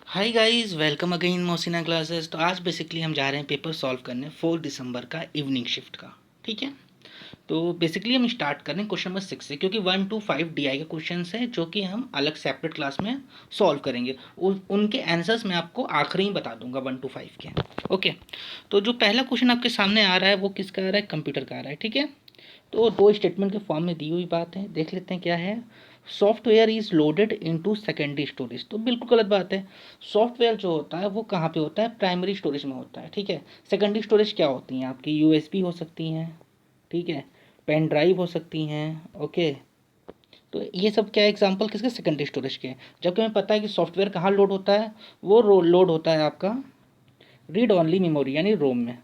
हाय guys, welcome again Mosina classes. तो आज basically हम जा रहे हैं पेपर सॉल्व करने 4 दिसंबर का इवनिंग शिफ्ट का। ठीक है, तो बेसिकली हम स्टार्ट कर रहे हैं क्वेश्चन नंबर 6 से, क्योंकि 1 to 5 डीआई के क्वेश्चन हैं जो कि हम अलग सेपरेट क्लास में सॉल्व करेंगे। उनके आंसर्स मैं आपको आखिरी में बता दूंगा 1 to 5 के। ओके, तो जो पहला क्वेश्चन आपके सामने आ रहा है वो किसका आ रहा है? कंप्यूटर का आ रहा है। ठीक है, तो दो स्टेटमेंट के फॉर्म में दी हुई बात है, देख लेते हैं क्या है। Software is loaded into secondary storage, तो बिल्कुल गलत बात है। सॉफ्टवेयर जो होता है वो कहाँ पे होता है? प्राइमरी स्टोरेज में होता है। ठीक है, सेकेंडरी स्टोरेज क्या होती हैं आपकी? यूएसबी हो सकती हैं, ठीक है, पेन ड्राइव हो सकती हैं। ओके, तो ये सब क्या एग्जांपल किसके? सेकेंडरी स्टोरेज के। जबकि हमें पता है कि सॉफ्टवेयर कहाँ लोड होता है? वो लोड होता है आपका रीड ओनली मेमोरी यानी रोम में।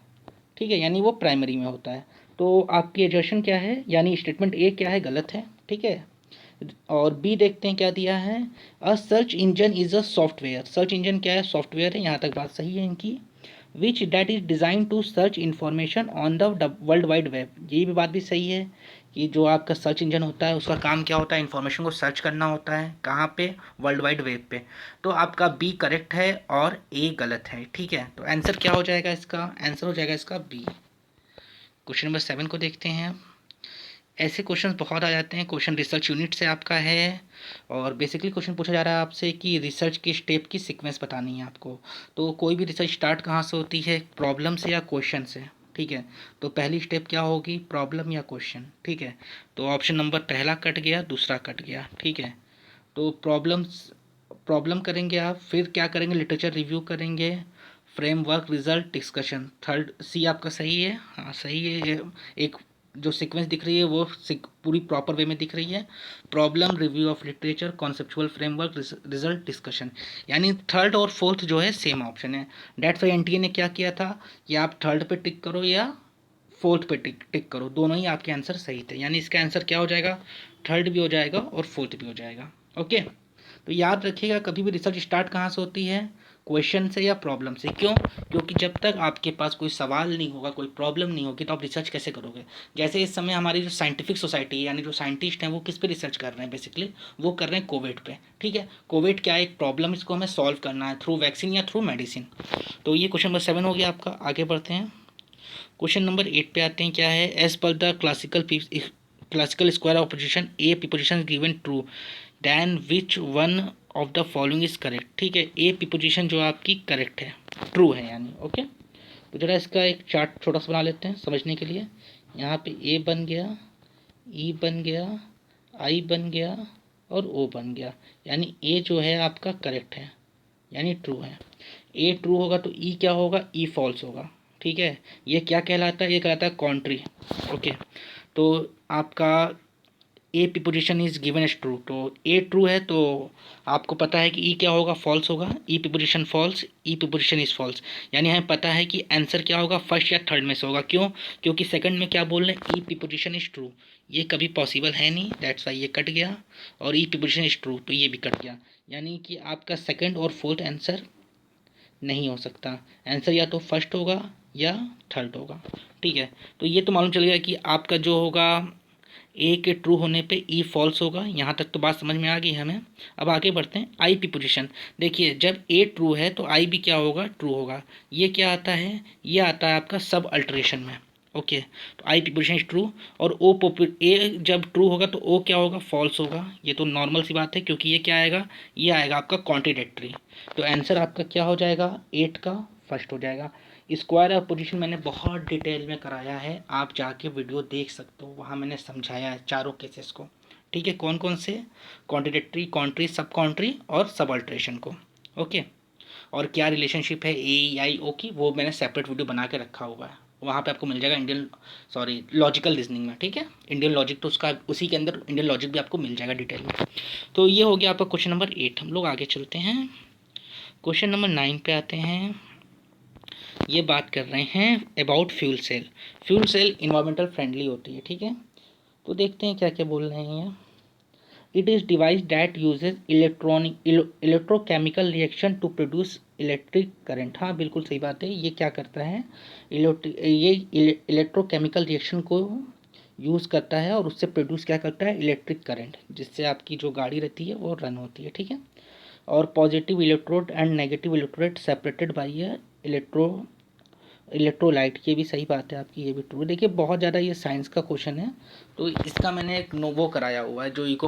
ठीक है, यानी वो प्राइमरी में होता है। तो आपकी एजर्शन क्या है, यानी स्टेटमेंट ए क्या है? गलत है। ठीक है, और बी देखते हैं क्या दिया है। अ search engine is a software. Search engine क्या है? सॉफ्टवेयर है। यहाँ तक बात सही है इनकी। Which that is design to search information on the world wide web, ये भी बात भी सही है कि जो आपका सर्च इंजन होता है उसका काम क्या होता है? इन्फॉर्मेशन को सर्च करना होता है। कहाँ पे? वर्ल्ड वाइड वेब पे। तो आपका बी करेक्ट है और ए गलत है। ठीक है, तो आंसर क्या हो जाएगा इसका? आंसर हो जाएगा इसका बी। क्वेश्चन नंबर 7 को देखते हैं। ऐसे क्वेश्चन बहुत आ जाते हैं। क्वेश्चन रिसर्च यूनिट से आपका है, और बेसिकली क्वेश्चन पूछा जा रहा है आपसे कि रिसर्च की स्टेप की सीक्वेंस बतानी है आपको। तो कोई भी रिसर्च स्टार्ट कहाँ से होती है? प्रॉब्लम से या क्वेश्चन से। ठीक है, तो पहली स्टेप क्या होगी? प्रॉब्लम या क्वेश्चन। ठीक है, तो ऑप्शन नंबर पहला कट गया, दूसरा कट गया। ठीक है, तो प्रॉब्लम करेंगे आप, फिर क्या करेंगे? लिटरेचर रिव्यू करेंगे, framework, result, discussion. Third C आपका सही है। हाँ सही है, ये एक जो सीक्वेंस दिख रही है वो पूरी प्रॉपर वे में दिख रही है। Problem, review of literature, conceptual framework, result, discussion. यानी थर्ड और फोर्थ जो है सेम ऑप्शन है। डेट्स वाई एनटीए ने क्या किया था कि आप थर्ड पे टिक करो या फोर्थ पे टिक टिक करो, दोनों ही आपके आंसर सही थे। यानी इसका आंसर क्या हो जाएगा? थर्ड भी हो जाएगा और फोर्थ भी हो जाएगा। ओके, तो याद रखिएगा कभी भी रिसर्च स्टार्ट कहाँ से होती है? क्वेश्चन से या प्रॉब्लम से। क्यों? क्योंकि जब तक आपके पास कोई सवाल नहीं होगा, कोई प्रॉब्लम नहीं होगी, तो आप रिसर्च कैसे करोगे? जैसे इस समय हमारी जो साइंटिफिक सोसाइटी है, यानी जो साइंटिस्ट हैं, वो किस पे रिसर्च कर रहे हैं? बेसिकली वो कर रहे हैं कोविड पे। ठीक है, कोविड क्या है? एक प्रॉब्लम, इसको हमें सॉल्व करना है थ्रू वैक्सीन या थ्रू मेडिसिन। तो ये क्वेश्चन नंबर 7 हो गया आपका। आगे बढ़ते हैं, क्वेश्चन नंबर 8 पे आते हैं। क्या है? As per the classical square of position A proposition given true, then which one of the following is correct. ठीक है, ए प्रीपोजिशन जो आपकी करेक्ट है, ट्रू है यानी। ओके, तो जरा इसका एक चार्ट छोटा सा बना लेते हैं समझने के लिए। यहाँ पे ए बन गया, ई बन गया, आई बन गया और ओ बन गया। यानी ए जो है आपका करेक्ट है, यानी ट्रू है। ए ट्रू होगा तो ई क्या होगा? ई फॉल्स होगा। ठीक है, ये क्या कहलाता है? ये कहलाता है कॉन्ट्री। ओके, तो आपका A proposition is given as true, तो ए ट्रू है तो आपको पता है कि ई क्या होगा? फॉल्स होगा। E preposition false, E preposition is false. यानी हमें पता है कि आंसर क्या होगा? फर्स्ट या थर्ड में से होगा। क्यों? क्योंकि सेकंड में क्या बोल रहे हैं? ई प्रीपोजिशन इज ट्रू, ये कभी पॉसिबल है नहीं, दैट्स वाई ये कट गया। और ई प्रीपोजिशन इज ट्रू, तो ये भी कट गया। यानी कि आपका सेकंड और फोर्थ आंसर नहीं हो सकता। आंसर या तो फर्स्ट होगा या थर्ड होगा। ठीक है, तो ये तो मालूम चल गया कि आपका जो होगा ए के ट्रू होने पे ई फॉल्स होगा। यहाँ तक तो बात समझ में आ गई हमें। अब आगे बढ़ते हैं। आई पी पोजिशन देखिए, जब ए ट्रू है तो आई भी क्या होगा? ट्रू होगा। ये क्या आता है? ये आता है आपका सब अल्ट्रेशन में। ओके, तो I P position is true. और ए जब ट्रू होगा तो ओ क्या होगा? फॉल्स होगा। ये तो नॉर्मल सी बात है, क्योंकि ये क्या आएगा? ये आएगा आपका कॉन्ट्रीडिक्टरी। तो आंसर आपका क्या हो जाएगा? 8 का फर्स्ट हो जाएगा। स्क्वायर ऑफ पोजीशन मैंने बहुत डिटेल में कराया है, आप जाके वीडियो देख सकते हो, वहाँ मैंने समझाया है चारों केसेस को। ठीक है, कौन कौन से? कॉन्ट्रडिक्टरी, कॉन्ट्री, सब कॉन्ट्री और सब अल्ट्रेशन को। ओके, और क्या रिलेशनशिप है ए आई ओ की, वो मैंने सेपरेट वीडियो बना के रखा हुआ है, वहाँ पे आपको मिल जाएगा। लॉजिकल रीजनिंग में। ठीक है, इंडियन लॉजिक तो उसका उसी के अंदर इंडियन लॉजिक भी आपको मिल जाएगा डिटेल में। तो ये हो गया आपका क्वेश्चन नंबर 8। हम लोग आगे चलते हैं, क्वेश्चन नंबर 9 पे आते हैं। ये बात कर रहे हैं about fuel cell. Fuel cell environmental friendly होती है। ठीक है, तो देखते हैं क्या क्या बोल रहे हैं। It is device that uses electrochemical reaction to produce electric current. हाँ बिल्कुल सही बात है, ये क्या करता है? ये इलेक्ट्रोकेमिकल रिएक्शन को यूज़ करता है और उससे प्रोड्यूस क्या करता है? इलेक्ट्रिक करंट, जिससे आपकी जो गाड़ी रहती है वो रन होती है। ठीक है, और positive electrode and negative electrode separated by A electrolyte. ये भी सही बात है आपकी, ये भी ट्रू। देखिए बहुत ज़्यादा ये साइंस का क्वेश्चन है, तो इसका मैंने एक नोवो कराया हुआ है जो इको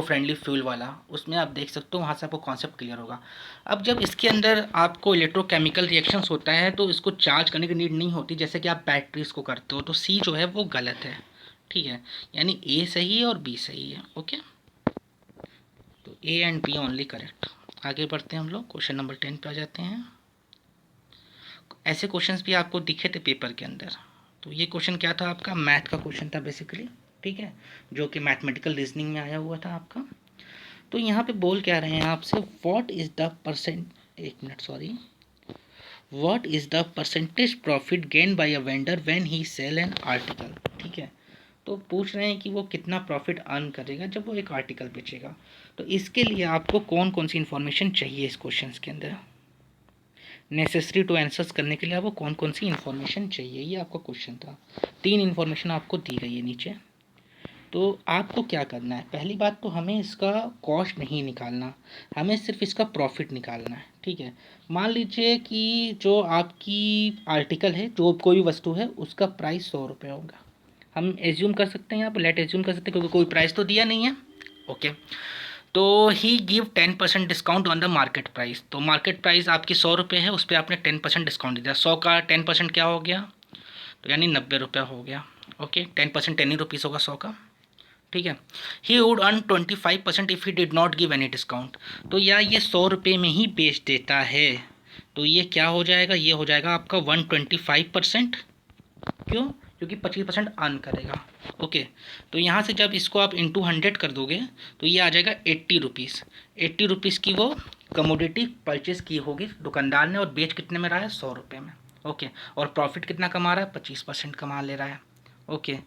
फ्रेंडली फ्यूल वाला, उसमें आप देख सकते हो, वहाँ से आपको कॉन्सेप्ट क्लियर होगा। अब जब इसके अंदर आपको इलेक्ट्रोकेमिकल रिएक्शंस होता है तो इसको चार्ज करने की नीड नहीं होती जैसे कि आप बैटरीज को करते हो, तो सी जो है वो गलत है, ठीक है, यानी ए सही है और बी सही है। ओके, तो A and B only correct. आगे बढ़ते हैं हम लोग, क्वेश्चन नंबर 10 पे आ जाते हैं। ऐसे क्वेश्चंस भी आपको दिखे थे पेपर के अंदर। तो ये क्वेश्चन क्या था आपका, मैथ का क्वेश्चन था बेसिकली, ठीक है, जो कि मैथमेटिकल रीजनिंग में आया हुआ था आपका। तो यहाँ पे बोल क्या रहे हैं आपसे, what is the percentage profit gain by a vendor when he sell an article, ठीक है। तो पूछ रहे हैं कि वो कितना प्रॉफिट अर्न करेगा जब वो एक आर्टिकल बेचेगा। तो इसके लिए आपको कौन कौन सी इन्फॉर्मेशन चाहिए इस क्वेश्चन के अंदर, नेसेसरी टू आंसर्स करने के लिए आपको कौन कौन सी इन्फॉर्मेशन चाहिए, ये आपका क्वेश्चन था। 3 इन्फॉर्मेशन आपको दी गई है नीचे। तो आपको क्या करना है, पहली बात तो हमें इसका कॉस्ट नहीं निकालना, हमें सिर्फ इसका प्रॉफिट निकालना है, ठीक है। मान लीजिए कि जो आपकी आर्टिकल है, जो कोई भी वस्तु है, उसका प्राइस 100 रुपये होगा। हम एज्यूम कर सकते हैं, यहाँ पर लेट एज्यूम कर सकते हैं, क्योंकि कोई प्राइस तो दिया नहीं है। ओके, तो he give 10% discount on the market price. तो मार्केट प्राइस आपकी 100 रुपये है, उस पर आपने 10% डिस्काउंट दिया। 100 का 10% क्या हो गया, तो यानी 90 रुपया हो गया। ओके, 10% 10 ही रुपीज़ होगा 100 का, ठीक है। He would earn 25% if he did not give any discount. तो या ये 100 रुपये में ही बेच देता है, तो ये क्या हो जाएगा, ये हो जाएगा आपका 125%। क्यों, क्योंकि 25% अर्न करेगा। ओके, तो यहाँ से जब इसको आप इंटू 100 कर दोगे तो ये आ जाएगा 80 रुपीज़। 80 रुपीज़ की वो कमोडिटी परचेज़ की होगी दुकानदार ने, और बेच कितने में रहा है, 100 रुपये में। ओके, और प्रॉफिट कितना कमा रहा है, 25% कमा ले रहा है। ओके,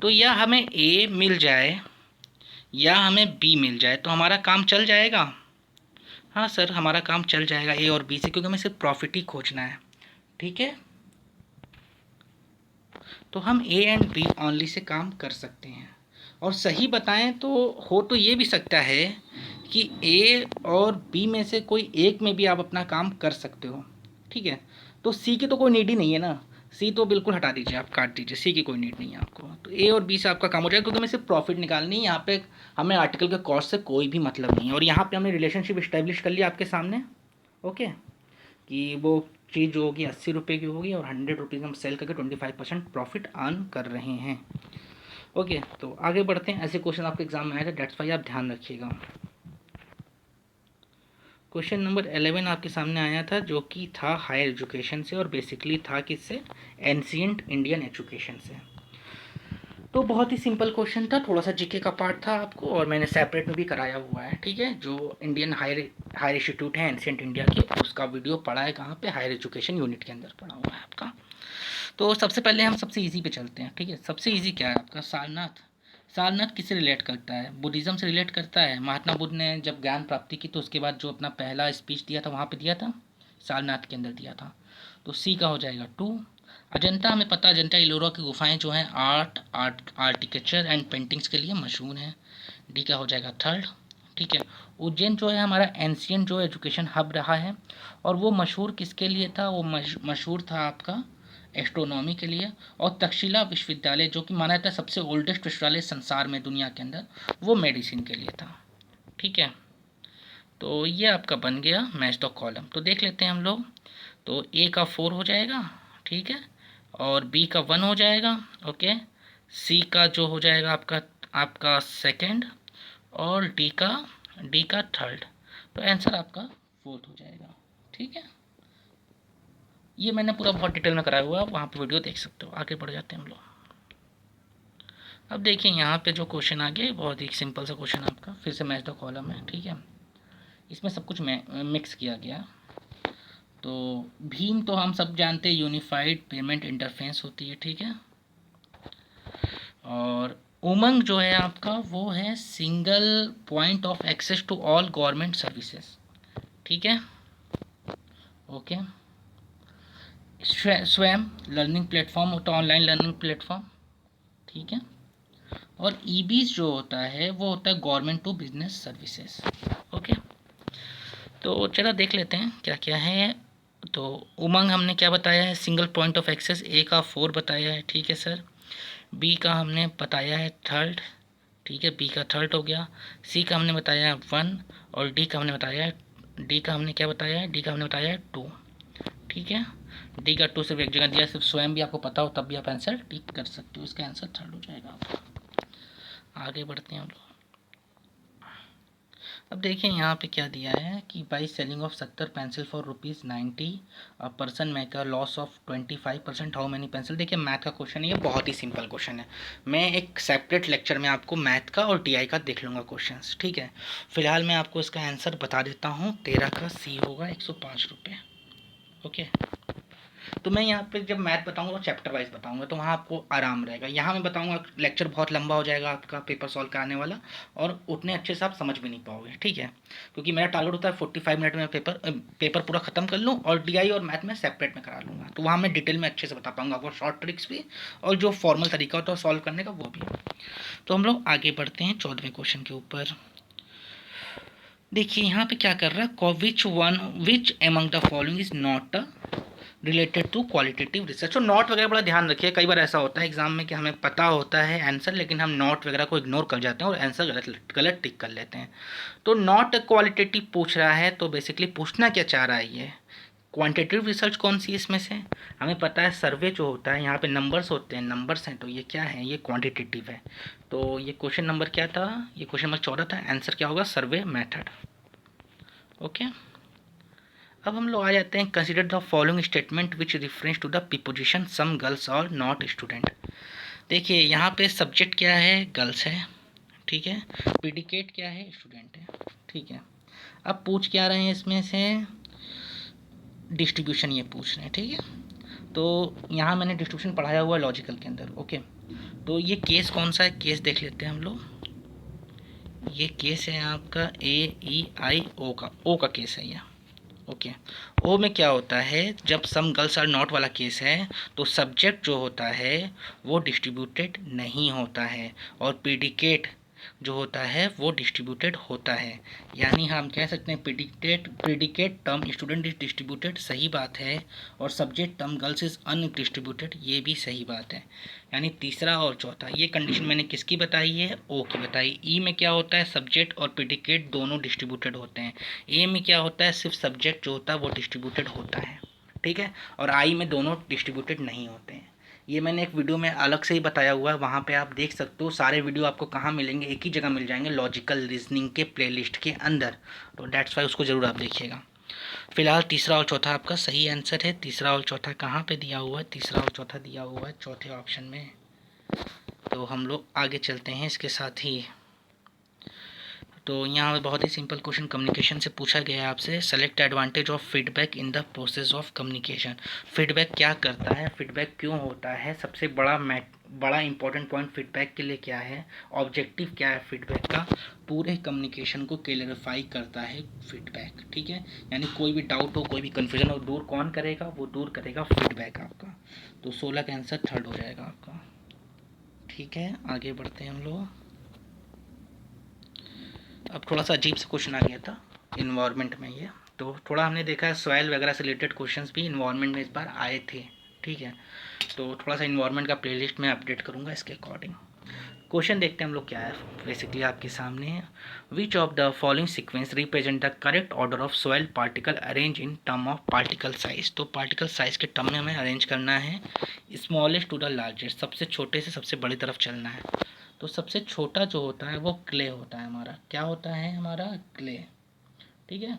तो या हमें ए मिल जाए या हमें बी मिल जाए तो हमारा काम चल जाएगा। हाँ सर, हमारा काम चल जाएगा ए और बी से, क्योंकि हमें सिर्फ प्रॉफिट ही खोजना है, ठीक है। तो हम ए एंड बी ओनली से काम कर सकते हैं। और सही बताएं तो हो तो ये भी सकता है कि ए और बी में से कोई एक में भी आप अपना काम कर सकते हो, ठीक है। तो सी की तो कोई नीड ही नहीं है ना, सी तो बिल्कुल हटा दीजिए, आप काट दीजिए, सी की कोई नीड नहीं है आपको। तो ए और बी से आपका काम हो जाएगा, क्योंकि हमें सिर्फ प्रॉफिट निकालनी है। यहाँ पे हमें आर्टिकल के कॉस्ट से कोई भी मतलब नहीं है। और यहाँ पे हमने रिलेशनशिप इस्टेब्लिश कर लिया आपके सामने, ओके, कि वो चीज़ जो होगी 80 रुपये की होगी और 100 रुपीज़ हम सेल करके 25% प्रॉफिट अर्न कर रहे हैं। ओके, तो आगे बढ़ते हैं। ऐसे क्वेश्चन आपके एग्जाम में आएगा, डेट्स वाई आप ध्यान रखिएगा। क्वेश्चन नंबर 11 आपके सामने आया था, जो कि था हायर एजुकेशन से, और बेसिकली था किससे, एंशिएंट इंडियन एजुकेशन से। तो बहुत ही सिंपल क्वेश्चन था, थोड़ा सा जीके का पार्ट था आपको, और मैंने सेपरेट में भी कराया हुआ है, ठीक है। जो इंडियन हायर इंस्टीट्यूट है एंशिएंट इंडिया के, उसका वीडियो पड़ा है कहाँ पे, हायर एजुकेशन यूनिट के अंदर पड़ा हुआ है आपका। तो सबसे पहले हम सबसे इजी पे चलते हैं, ठीक है। सबसे इजी क्या है आपका, सारनाथ। सारनाथ किससे रिलेट करता है, बुद्धिज़्म से रिलेट करता है। महात्मा बुद्ध ने जब ज्ञान प्राप्ति की तो उसके बाद जो अपना पहला स्पीच दिया था वहाँ पे दिया था, सारनाथ के अंदर दिया था। तो सी का हो जाएगा 2। अजंता, हमें पता है अजंता इलोरा की गुफाएं जो हैं आर्किटेक्चर एंड पेंटिंग्स के लिए मशहूर हैं। डी का हो जाएगा 3rd, ठीक है। उज्जैन जो है हमारा एंशियंट जो एजुकेशन हब रहा है, और वो मशहूर किसके लिए था, वो मशहूर था आपका एस्ट्रोनॉमी के लिए। और तक्षशिला विश्वविद्यालय जो कि माना जाता है सबसे ओल्डेस्ट विश्वविद्यालय संसार में दुनिया के अंदर, वो मेडिसिन के लिए था, ठीक है। तो ये आपका बन गया मैच द कॉलम। तो देख लेते हैं हम लोग। तो ए का 4 हो जाएगा, ठीक है, और बी का 1 हो जाएगा, ओके। सी का जो हो जाएगा आपका 2nd, और डी का 3rd। तो आंसर आपका 4th हो जाएगा, ठीक है। ये मैंने पूरा बहुत डिटेल में कराया हुआ है, आप वहाँ पे वीडियो देख सकते हो। आगे बढ़ जाते हैं हम लोग। अब देखिए यहाँ पे जो क्वेश्चन आ गया, बहुत ही सिंपल सा क्वेश्चन आपका, फिर से मैच द कॉलम है, ठीक है। इसमें सब कुछ मिक्स किया गया। तो भीम तो हम सब जानते हैं यूनिफाइड पेमेंट इंटरफेस होती है, ठीक है। और उमंग जो है आपका, वो है single point of access to all government services, ठीक है, ओके। स्वयं लर्निंग प्लेटफॉर्म होता है, ऑनलाइन लर्निंग प्लेटफॉर्म, ठीक है। और ईबीज जो होता है वो होता है government to business services, okay. तो चलो देख लेते हैं क्या क्या है। तो उमंग हमने क्या बताया है, सिंगल पॉइंट ऑफ एक्सेस ए का 4 बताया है, ठीक है सर। बी का हमने बताया है थर्ड, ठीक है, बी का थर्ड हो गया। सी का हमने बताया है 1 और डी का हमने बताया है, डी का हमने क्या बताया है, डी का हमने बताया है 2, ठीक है। डी का 2 सिर्फ एक जगह दिया, सिर्फ स्वयं भी आपको पता हो तब भी आप आंसर टिक कर सकते हो, इसका आंसर थर्ड हो जाएगा आपका। आगे बढ़ते हैं हम लोग। अब देखिए यहाँ पे क्या दिया है कि by selling of 70 pencil for ₹90 a person make a loss of 25%, how many pencil. देखिए मैथ का क्वेश्चन है, ये बहुत ही सिंपल क्वेश्चन है। मैं एक सेपरेट लेक्चर में आपको मैथ का और टीआई का देख लूँगा क्वेश्चंस, ठीक है। फिलहाल मैं आपको इसका आंसर बता देता हूँ, 13 का सी होगा ₹105। ओके, तो मैं यहाँ पे जब मैथ बताऊंगा तो चैप्टर वाइज बताऊंगा, तो वहाँ आपको आराम रहेगा। यहाँ मैं बताऊंगा लेक्चर बहुत लंबा हो जाएगा आपका पेपर सॉल्व कराने वाला, और उतने अच्छे से आप समझ भी नहीं पाओगे, ठीक है। क्योंकि मेरा टारगेट होता है 45 मिनट में पेपर पूरा खत्म कर लूँ, और डीआई और मैथ में सेपरेट में करा लूँगा, तो वहाँ मैं डिटेल में अच्छे से बता पाऊंगा आपको, शॉर्ट ट्रिक्स भी और जो फॉर्मल तरीका होता है सॉल्व करने का वो भी। तो हम लोग आगे बढ़ते हैं 14वें क्वेश्चन के ऊपर। देखिए यहाँ पे क्या कर रहा है, which among the following is not related to qualitative research. और नॉट वगैरह बड़ा ध्यान रखिए, कई बार ऐसा होता है एग्जाम में कि हमें पता होता है आंसर, लेकिन हम नॉट वगैरह को इग्नोर कर जाते हैं और आंसर गलत गलत टिक कर लेते हैं। तो नॉट क्वालिटेटिव पूछ रहा है, तो बेसिकली पूछना क्या चाह रहा है ये, क्वांटिटेटिव रिसर्च कौन सी इसमें से। हमें पता है सर्वे जो होता है यहाँ पे नंबर्स होते हैं, नंबर्स हैं, तो ये क्या है, ये क्वांटिटेटिव है। तो ये क्वेश्चन नंबर क्या था, ये क्वेश्चन नंबर 14 था, आंसर क्या होगा, सर्वे मेथड। ओके, अब हम लोग आ जाते हैं, consider the following statement which reference to the proposition some girls are not student. देखिए यहाँ पे सब्जेक्ट क्या है, गर्ल्स है, ठीक है। प्रीडिकेट क्या है, स्टूडेंट है, ठीक है। अब पूछ क्या रहे हैं इसमें से, डिस्ट्रीब्यूशन ये पूछ रहे हैं, ठीक है। तो यहाँ मैंने डिस्ट्रीब्यूशन पढ़ाया हुआ है लॉजिकल के अंदर, ओके। तो ये केस कौन सा है, केस देख लेते हैं हम लोग। ये केस है आपका AEIO का, ओ का केस है ये, ओके। ओ में क्या होता है, जब सम गर्ल्स आर नॉट वाला केस है, तो सब्जेक्ट जो होता है वो डिस्ट्रीब्यूटेड नहीं होता है, और प्रीडिकेट जो होता है वो डिस्ट्रीब्यूटेड होता है। यानी हम कह सकते हैं predicate term student is distributed, सही बात है, और subject term girls is undistributed, ये भी सही बात है। यानी तीसरा और चौथा, ये कंडीशन मैंने किसकी बताई है, ओ की बताई। ई में क्या होता है, सब्जेक्ट और प्रीडिकेट दोनों डिस्ट्रीब्यूटेड होते हैं। ए में क्या होता है, सिर्फ सब्जेक्ट जो होता है वो डिस्ट्रीब्यूटेड होता है, ठीक है। और आई में दोनों डिस्ट्रीब्यूटेड नहीं होते हैं। ये मैंने एक वीडियो में अलग से ही बताया हुआ है, वहाँ पे आप देख सकते हो। सारे वीडियो आपको कहाँ मिलेंगे, एक ही जगह मिल जाएंगे, लॉजिकल रीजनिंग के प्लेलिस्ट के अंदर। तो डेट्स वाई उसको ज़रूर आप देखिएगा। फिलहाल तीसरा और चौथा आपका सही आंसर है। तीसरा और चौथा कहाँ पे दिया हुआ है, तीसरा और चौथा दिया हुआ है चौथे ऑप्शन में। तो हम लोग आगे चलते हैं इसके साथ ही। तो यहाँ पे बहुत ही सिंपल क्वेश्चन कम्युनिकेशन से पूछा गया है आपसे, select advantage of feedback in the process of communication. Feedback क्या करता है, फीडबैक क्यों होता है, सबसे बड़ा इंपॉर्टेंट पॉइंट फीडबैक के लिए क्या है, ऑब्जेक्टिव क्या है फीडबैक का, पूरे कम्युनिकेशन को क्लियरिफाई करता है फीडबैक, ठीक है। यानी कोई भी डाउट हो, कोई भी कन्फ्यूजन हो, दूर कौन करेगा, वो दूर करेगा फीडबैक आपका। तो 16 का आंसर थर्ड हो जाएगा आपका, ठीक है। आगे बढ़ते हैं हम लोग। अब थोड़ा सा अजीब सा क्वेश्चन आ गया था इन्वायरमेंट में ये, तो थोड़ा हमने देखा है सॉइल वगैरह से रिलेटेड क्वेश्चंस भी इन्वायरमेंट में इस बार आए थे, ठीक है। तो थोड़ा सा इन्वायरमेंट का प्लेलिस्ट में अपडेट करूँगा इसके अकॉर्डिंग। क्वेश्चन देखते हैं हम लोग क्या है, बेसिकली आपके सामने है, विच of the following sequence represent the correct order of soil particle arrange in term of particle size. तो पार्टिकल साइज के टर्म में हमें अरेंज करना है, स्मॉलेस्ट टू द लार्जेस्ट, सबसे छोटे से सबसे बड़ी तरफ चलना है। तो सबसे छोटा जो होता है वो क्ले होता है हमारा, क्या होता है हमारा, क्ले, ठीक है।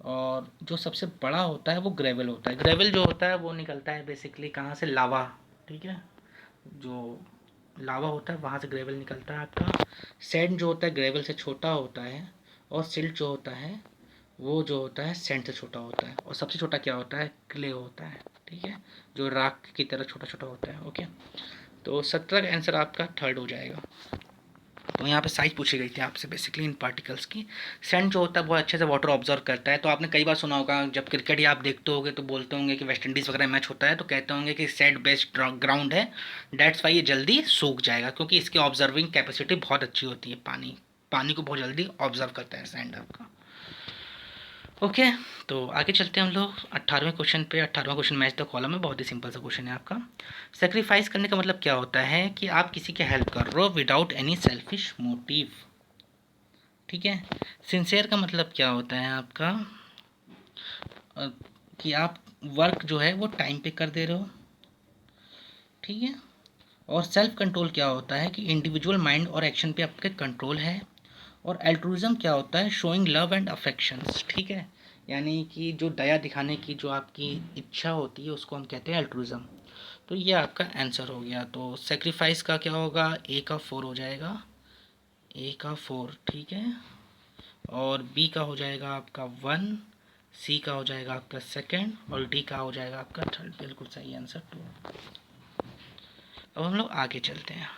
और जो सबसे बड़ा होता है वो ग्रेवल होता है। ग्रेवल जो होता है वो निकलता है बेसिकली कहाँ से, लावा, ठीक है। जो लावा होता है वहाँ से ग्रेवल निकलता है आपका। सैंड जो होता है ग्रेवल से छोटा होता है, और सिल्ट जो होता है वो जो होता है सैंड से छोटा होता है, और सबसे छोटा क्या होता है, क्ले होता है, ठीक है, जो राख की तरह छोटा छोटा होता है, ओके। तो 17 का आंसर आपका थर्ड हो जाएगा। तो यहाँ पे साइज पूछी गई थी आपसे बेसिकली इन पार्टिकल्स की। सैंड जो होता है बहुत अच्छे से वाटर ऑब्जर्व करता है। तो आपने कई बार सुना होगा, जब क्रिकेट या आप देखते होगे तो बोलते होंगे कि वेस्ट इंडीज़ वगैरह मैच होता है तो कहते होंगे कि सैंड बेस्ड ग्राउंड है, डेट्स वाई ये जल्दी सूख जाएगा, क्योंकि इसकी ऑब्जर्विंग कैपेसिटी बहुत अच्छी होती है, पानी पानी को बहुत जल्दी ऑब्जर्व करता है सैंड आपका। ओके, तो आगे चलते हैं हम लोग 18वें क्वेश्चन पे। 18वां क्वेश्चन मैच द कॉलम है, बहुत ही सिंपल सा क्वेश्चन है आपका। सेक्रीफाइस करने का मतलब क्या होता है कि आप किसी की हेल्प कर रहे हो विदाउट एनी सेल्फिश मोटिव, ठीक है। सिंसियर का मतलब क्या होता है आपका, अ, कि आप वर्क जो है वो टाइम पे कर दे रहे हो, ठीक है। और सेल्फ कंट्रोल क्या होता है कि इंडिविजुअल माइंड और एक्शन पे आपके कंट्रोल है। और एल्ट्रुइज्म क्या होता है, शोइंग लव एंड अफेक्शंस, ठीक है। यानी कि जो दया दिखाने की जो आपकी इच्छा होती है उसको हम कहते हैं एल्ट्रुइज्म। तो ये आपका आंसर हो गया। तो सेक्रीफाइस का क्या होगा, ए का 4 हो जाएगा, ए का 4, ठीक है। और बी का हो जाएगा आपका 1, सी का हो जाएगा आपका सेकंड, और डी का हो जाएगा आपका थर्ड। बिल्कुल सही आंसर 2। अब हम लोग आगे चलते हैं।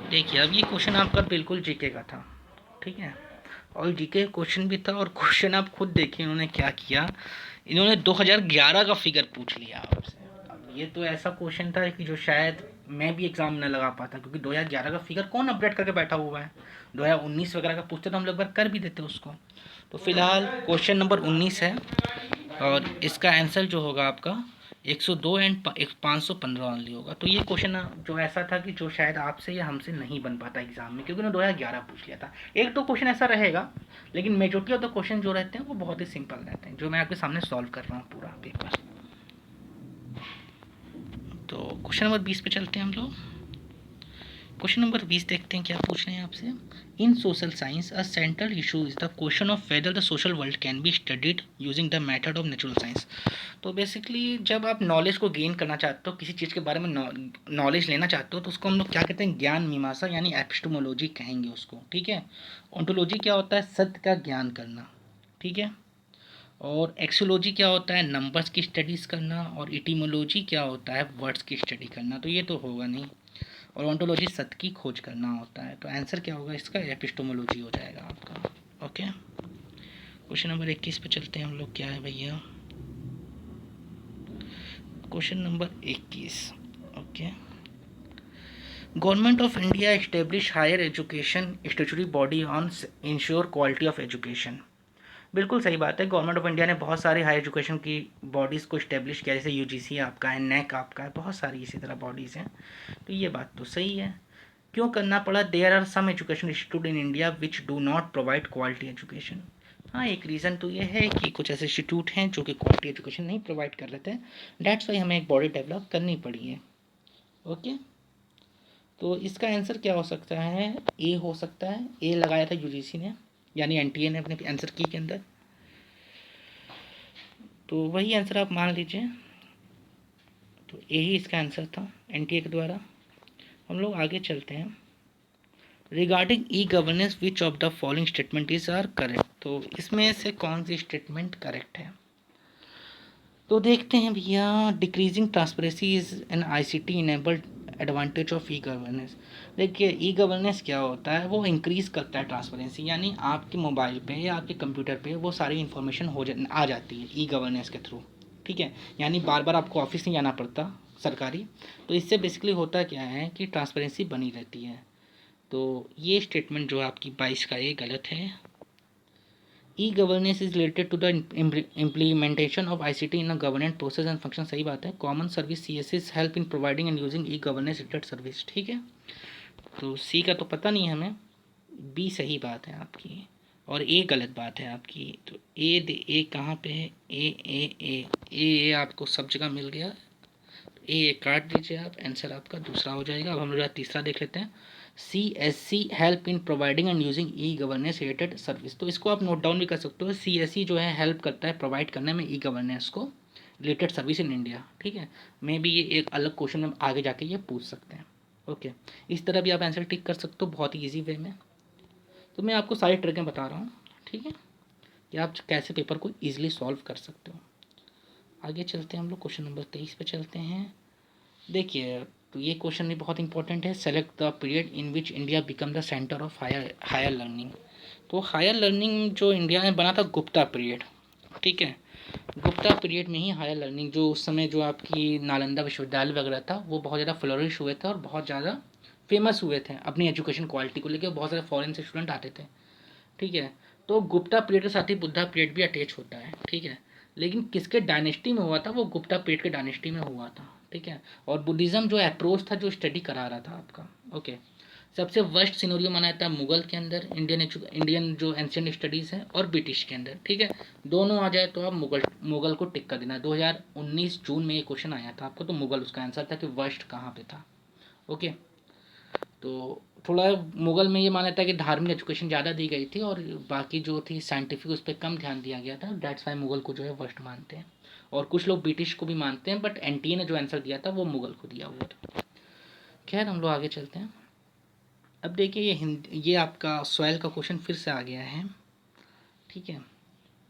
देखिए अब ये क्वेश्चन आपका बिल्कुल जीके का था, ठीक है। और जीके क्वेश्चन भी था, और क्वेश्चन आप खुद देखिए इन्होंने क्या किया। इन्होंने 2011 का फिगर पूछ लिया आपसे। अब ये तो ऐसा क्वेश्चन था कि जो शायद मैं भी एग्जाम न लगा पाता, क्योंकि 2011 का फिगर कौन अपडेट करके बैठा हुआ है। 2019 वगैरह का पूछते तो हम लोग बार कर भी देते उसको। तो फिलहाल क्वेश्चन नंबर 19 है, और इसका आंसर जो होगा आपका 102 एंड 515 ओनली होगा। तो ये क्वेश्चन जो ऐसा था कि जो शायद आपसे या हमसे नहीं बन पाता एग्जाम में, क्योंकि उन्होंने 2011 पूछ लिया था। एक तो क्वेश्चन ऐसा रहेगा, लेकिन मेजोरिटी ऑफ द क्वेश्चन जो रहते हैं वो बहुत ही सिंपल रहते हैं, जो मैं आपके सामने सॉल्व कर रहा हूँ पूरा पेपर। तो क्वेश्चन नंबर 20 पे चलते हैं हम लोग। क्वेश्चन नंबर 20 देखते हैं क्या पूछ रहे हैं आपसे। In social science a central issue is the question of whether the social world can be studied using the method of natural science. तो बेसिकली जब आप नॉलेज को गेन करना चाहते हो, किसी चीज़ के बारे में नॉलेज लेना चाहते हो, तो उसको हम लोग क्या कहते हैं, ज्ञान मीमांसा यानी एपिस्टेमोलॉजी कहेंगे उसको, ठीक है। ओंटोलॉजी क्या होता है, सत्य का ज्ञान करना, ठीक है। और एक्सोलॉजी क्या होता है, नंबर्स की स्टडीज़ करना। और इटीमोलॉजी क्या होता है, वर्ड्स की स्टडी करना। तो ये तो होगा नहीं। और ओंटोलॉजी सत्य की खोज करना होता है। तो आंसर क्या होगा इसका, एपिस्टोमोलॉजी हो जाएगा आपका। ओके, क्वेश्चन नंबर 21 पे चलते हैं हम लोग। क्या है भैया, question number 21। Okay, government of India establish higher education statutory body on ensure quality of education. बिल्कुल सही बात है। गवर्नमेंट ऑफ इंडिया ने बहुत सारे हायर एजुकेशन की बॉडीज़ को इस्टेब्लिश किया, जैसे यूजीसी आपका है, नेक आपका है, बहुत सारी इसी तरह बॉडीज़ हैं। तो ये बात तो सही है। क्यों करना पड़ा, there are some education institute in India which do not provide quality education. हाँ, एक रीज़न तो ये है कि कुछ ऐसे इंस्टीट्यूट हैं जो कि क्वालिटी एजुकेशन नहीं प्रोवाइड कर रहे थे। डैट्स वाई हमें एक बॉडी डेवलप करनी पड़ी है। ओके, तो इसका आंसर क्या हो सकता है, ए हो सकता है। ए लगाया था यूजीसी ने, यानी एनटीए ने अपने आंसर की के अंदर। तो वही आंसर आप मान लीजिए। तो ए ही इसका आंसर था एनटीए के द्वारा। हम लोग आगे चलते हैं। Regarding e governance which of the following statement is are correct. तो इसमें से कौन सी स्टेटमेंट करेक्ट है, तो देखते हैं भैया। Decreasing transparency is an ICT enabled advantage of e governance. देखिए ई गवर्नेंस क्या होता है, वो इंक्रीज़ करता है ट्रांसपेरेंसी, यानी आपके मोबाइल पे या आपके कंप्यूटर पे वो सारी इन्फॉर्मेशन आ जाती है ई गवर्नेंस के थ्रू, ठीक है। यानी बार बार आपको ऑफिस नहीं जाना पड़ता सरकारी। तो इससे बेसिकली होता क्या है कि ट्रांसपेरेंसी बनी रहती है। तो ये स्टेटमेंट जो आपकी 22 का ये गलत है। E governance is related to the implementation of ICT in a governance process and function. सही बात है। Common service CSS help in providing and using e governance related service, ठीक है। तो सी का तो पता नहीं है हमें, बी सही बात है आपकी, और ए गलत बात है आपकी। तो ए कहाँ पे है, ए आपको सब जगह मिल गया। ए काट दीजिए आप, आंसर आपका दूसरा हो जाएगा। अब हम लोग तीसरा देख लेते हैं। CSC help in providing and using e governance related service. तो इसको आप नोट डाउन भी कर सकते हो। CSC जो है हेल्प करता है प्रोवाइड करने में ई गवर्नेंस को रिलेटेड सर्विस इन इंडिया, ठीक है। मे भी ये एक अलग क्वेश्चन में आगे जाके ये पूछ सकते हैं। ओके, इस तरह भी आप आंसर टिक कर सकते हो बहुत ही ईजी वे में। तो मैं आपको सारी ट्रिकें बता रहा हूँ, ठीक है, कि आप कैसे पेपर को ईजिली सॉल्व कर सकते हो। आगे चलते हैं हम लोग, क्वेश्चन नंबर 23 पे चलते हैं। देखिए, तो ये क्वेश्चन भी बहुत इंपॉर्टेंट है। Select the period in which India become the centre of higher learning. तो हायर लर्निंग जो इंडिया में बना था गुप्ता पीरियड, ठीक है। गुप्ता पीरियड में ही हायर लर्निंग, जो उस समय जो आपकी नालंदा विश्वविद्यालय वगैरह था, वो बहुत ज़्यादा फ्लोरिश हुए थे और बहुत ज़्यादा फेमस हुए थे अपनी एजुकेशन क्वालिटी को लेकर। बहुत सारे फॉरेन से स्टूडेंट आते थे, ठीक है। तो गुप्ता पीरियड के साथ ही बुद्धा पीरियड भी अटैच होता है, ठीक है। लेकिन किसके डायनेस्टी में हुआ था, वो गुप्ता पीरियड के डायनेस्टी में हुआ था, ठीक है। और बुद्धिज़्म जो अप्रोच था, जो स्टडी करा रहा था आपका, ओके। सबसे वर्स्ट सिनेरियो माना जाता है मुगल के अंदर, इंडियन जो एंशियंट स्टडीज़ है, और ब्रिटिश के अंदर, ठीक है। दोनों आ जाए तो आप मुगल को टिक कर देना। 2019 जून में ये क्वेश्चन आया था आपको, तो मुगल उसका आंसर था कि वर्स्ट कहाँ पे था, ओके। तो थोड़ा मुगल में ये माना था कि धार्मिक एजुकेशन ज़्यादा दी गई थी और बाकी जो थी साइंटिफिक उस पर कम ध्यान दिया गया था, दैट्स वाई मुगल को जो है वर्स्ट मानते हैं। और कुछ लोग ब्रिटिश को भी मानते हैं, बट एनटीए ने जो आंसर दिया था वो मुगल को दिया हुआ था। खैर हम लोग आगे चलते हैं। अब देखिए ये आपका सॉइल का क्वेश्चन फिर से आ गया है, ठीक है।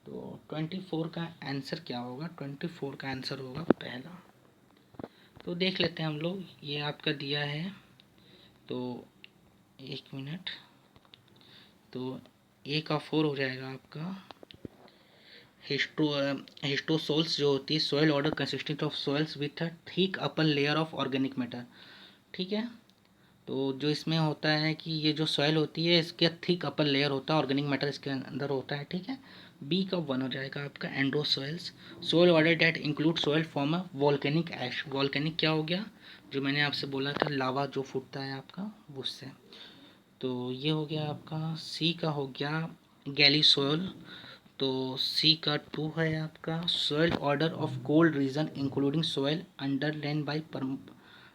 तो 24 का आंसर क्या होगा, 24 का आंसर होगा पहला। तो देख लेते हैं हम लोग, ये आपका दिया है, तो एक मिनट, तो ए का 4 हो जाएगा आपका हिस्टोसोल्स जो होती है, soil order consisting of soils with a thick upper layer of organic matter, ठीक है। तो जो इसमें होता है कि ये जो सॉइल होती है इसके थिक अपर लेयर होता है, ऑर्गेनिक मैटर इसके अंदर होता है, ठीक है। बी का 1 हो जाएगा आपका andisols, soil order that include soil form a volcanic ash. Volcanic क्या हो गया, जो मैंने आपसे बोला था लावा जो फूटता है आपका उससे। तो ये हो गया आपका, सी का हो गया गैली सोयल। तो सी का 2 है आपका soil order of cold region including soil underline by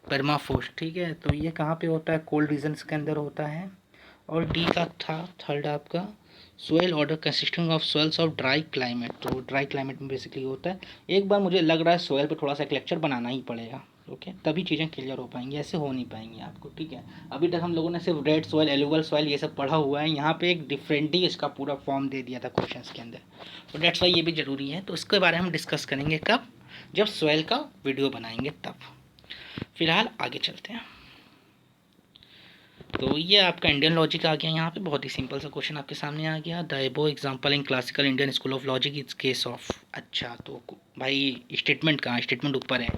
permafrost, ठीक है। तो ये कहाँ पे होता है, कोल्ड रीजन्स के अंदर होता है। और डी का था थर्ड आपका soil order consisting of soils of dry climate. तो ड्राई क्लाइमेट में बेसिकली होता है। एक बार मुझे लग रहा है सोयल पे थोड़ा सा एक लेक्चर बनाना ही पड़ेगा, ओके, तभी चीज़ें क्लियर हो पाएंगी, ऐसे हो नहीं पाएंगी आपको, ठीक है। अभी तक हम लोगों ने सिर्फ रेड सोयल, एलुवल सोयल ये सब पढ़ा हुआ है, यहाँ पे एक डिफरेंट ही इसका पूरा फॉर्म दे दिया था क्वेश्चंस के अंदर। तो डेट्स वाई ये भी ज़रूरी है, तो इसके बारे में हम डिस्कस करेंगे कब, जब सोयल का वीडियो बनाएंगे तब। फिलहाल आगे चलते हैं। तो ये आपका इंडियन लॉजिक आ गया, यहाँ पे बहुत ही सिंपल सा क्वेश्चन आपके सामने आ गया। द एबो example in classical Indian school of logic is case of. अच्छा, तो भाई स्टेटमेंट कहाँ, स्टेटमेंट ऊपर है।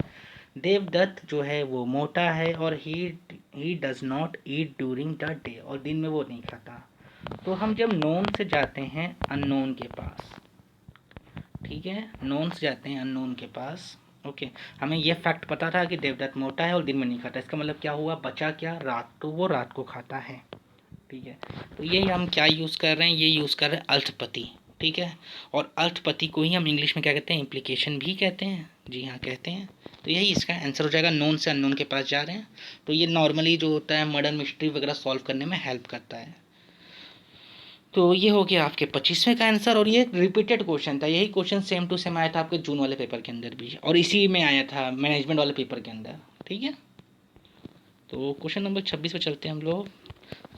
देवदत्त जो है वो मोटा है और he does not eat during the day, और दिन में वो नहीं खाता। तो हम जब नोन से जाते हैं अननोन के पास, ठीक है, नोन से जाते हैं अननोन के पास, ओके। हमें ये फैक्ट पता था कि देवदत्त मोटा है और दिन में नहीं खाता, इसका मतलब क्या हुआ, बचा क्या, रात, तो वो रात को खाता है, ठीक है। तो यही हम क्या यूज़ कर रहे हैं, ये यूज़ कर रहे हैं अर्थपति, ठीक है। और अर्थपति को ही हम इंग्लिश में क्या कहते हैं, इम्प्लीकेशन भी कहते हैं, जी हाँ कहते हैं। तो यही इसका आंसर हो जाएगा, नोन से अननोन के पास जा रहे हैं। तो ये नॉर्मली जो होता है मर्डर मिस्ट्री वगैरह सॉल्व करने में हेल्प करता है। तो ये हो गया आपके 25वें का आंसर, और ये रिपीटेड क्वेश्चन था, यही क्वेश्चन सेम टू सेम आया था आपके जून वाले पेपर के अंदर भी, और इसी में आया था मैनेजमेंट वाले पेपर के अंदर, ठीक है। तो क्वेश्चन नंबर 26 पे चलते हैं हम लोग।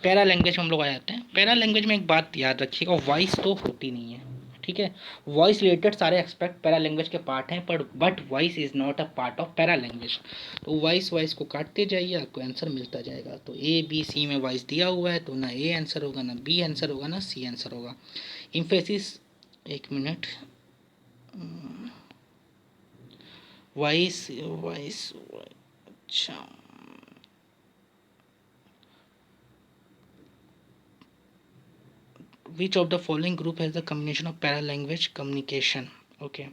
पैरा लैंग्वेज में हम लोग आ जाते हैं। पैरा लैंग्वेज में एक बात याद रखिएगा, वॉइस तो होती नहीं है, ठीक है। वॉइस रिलेटेड सारे एक्सपेक्ट पैरा लैंग्वेज के पार्ट हैं, पर but voice is not a part of paralanguage. तो वॉइस को काटते जाइए, आपको आंसर मिलता जाएगा। तो ए बी सी में वॉइस दिया हुआ है, तो ना ए आंसर होगा, ना बी आंसर होगा, ना सी आंसर होगा। इम्फेसिस, एक मिनट, वॉइस वॉइस, अच्छा, विच of the following group has the combination of para language communication, okay.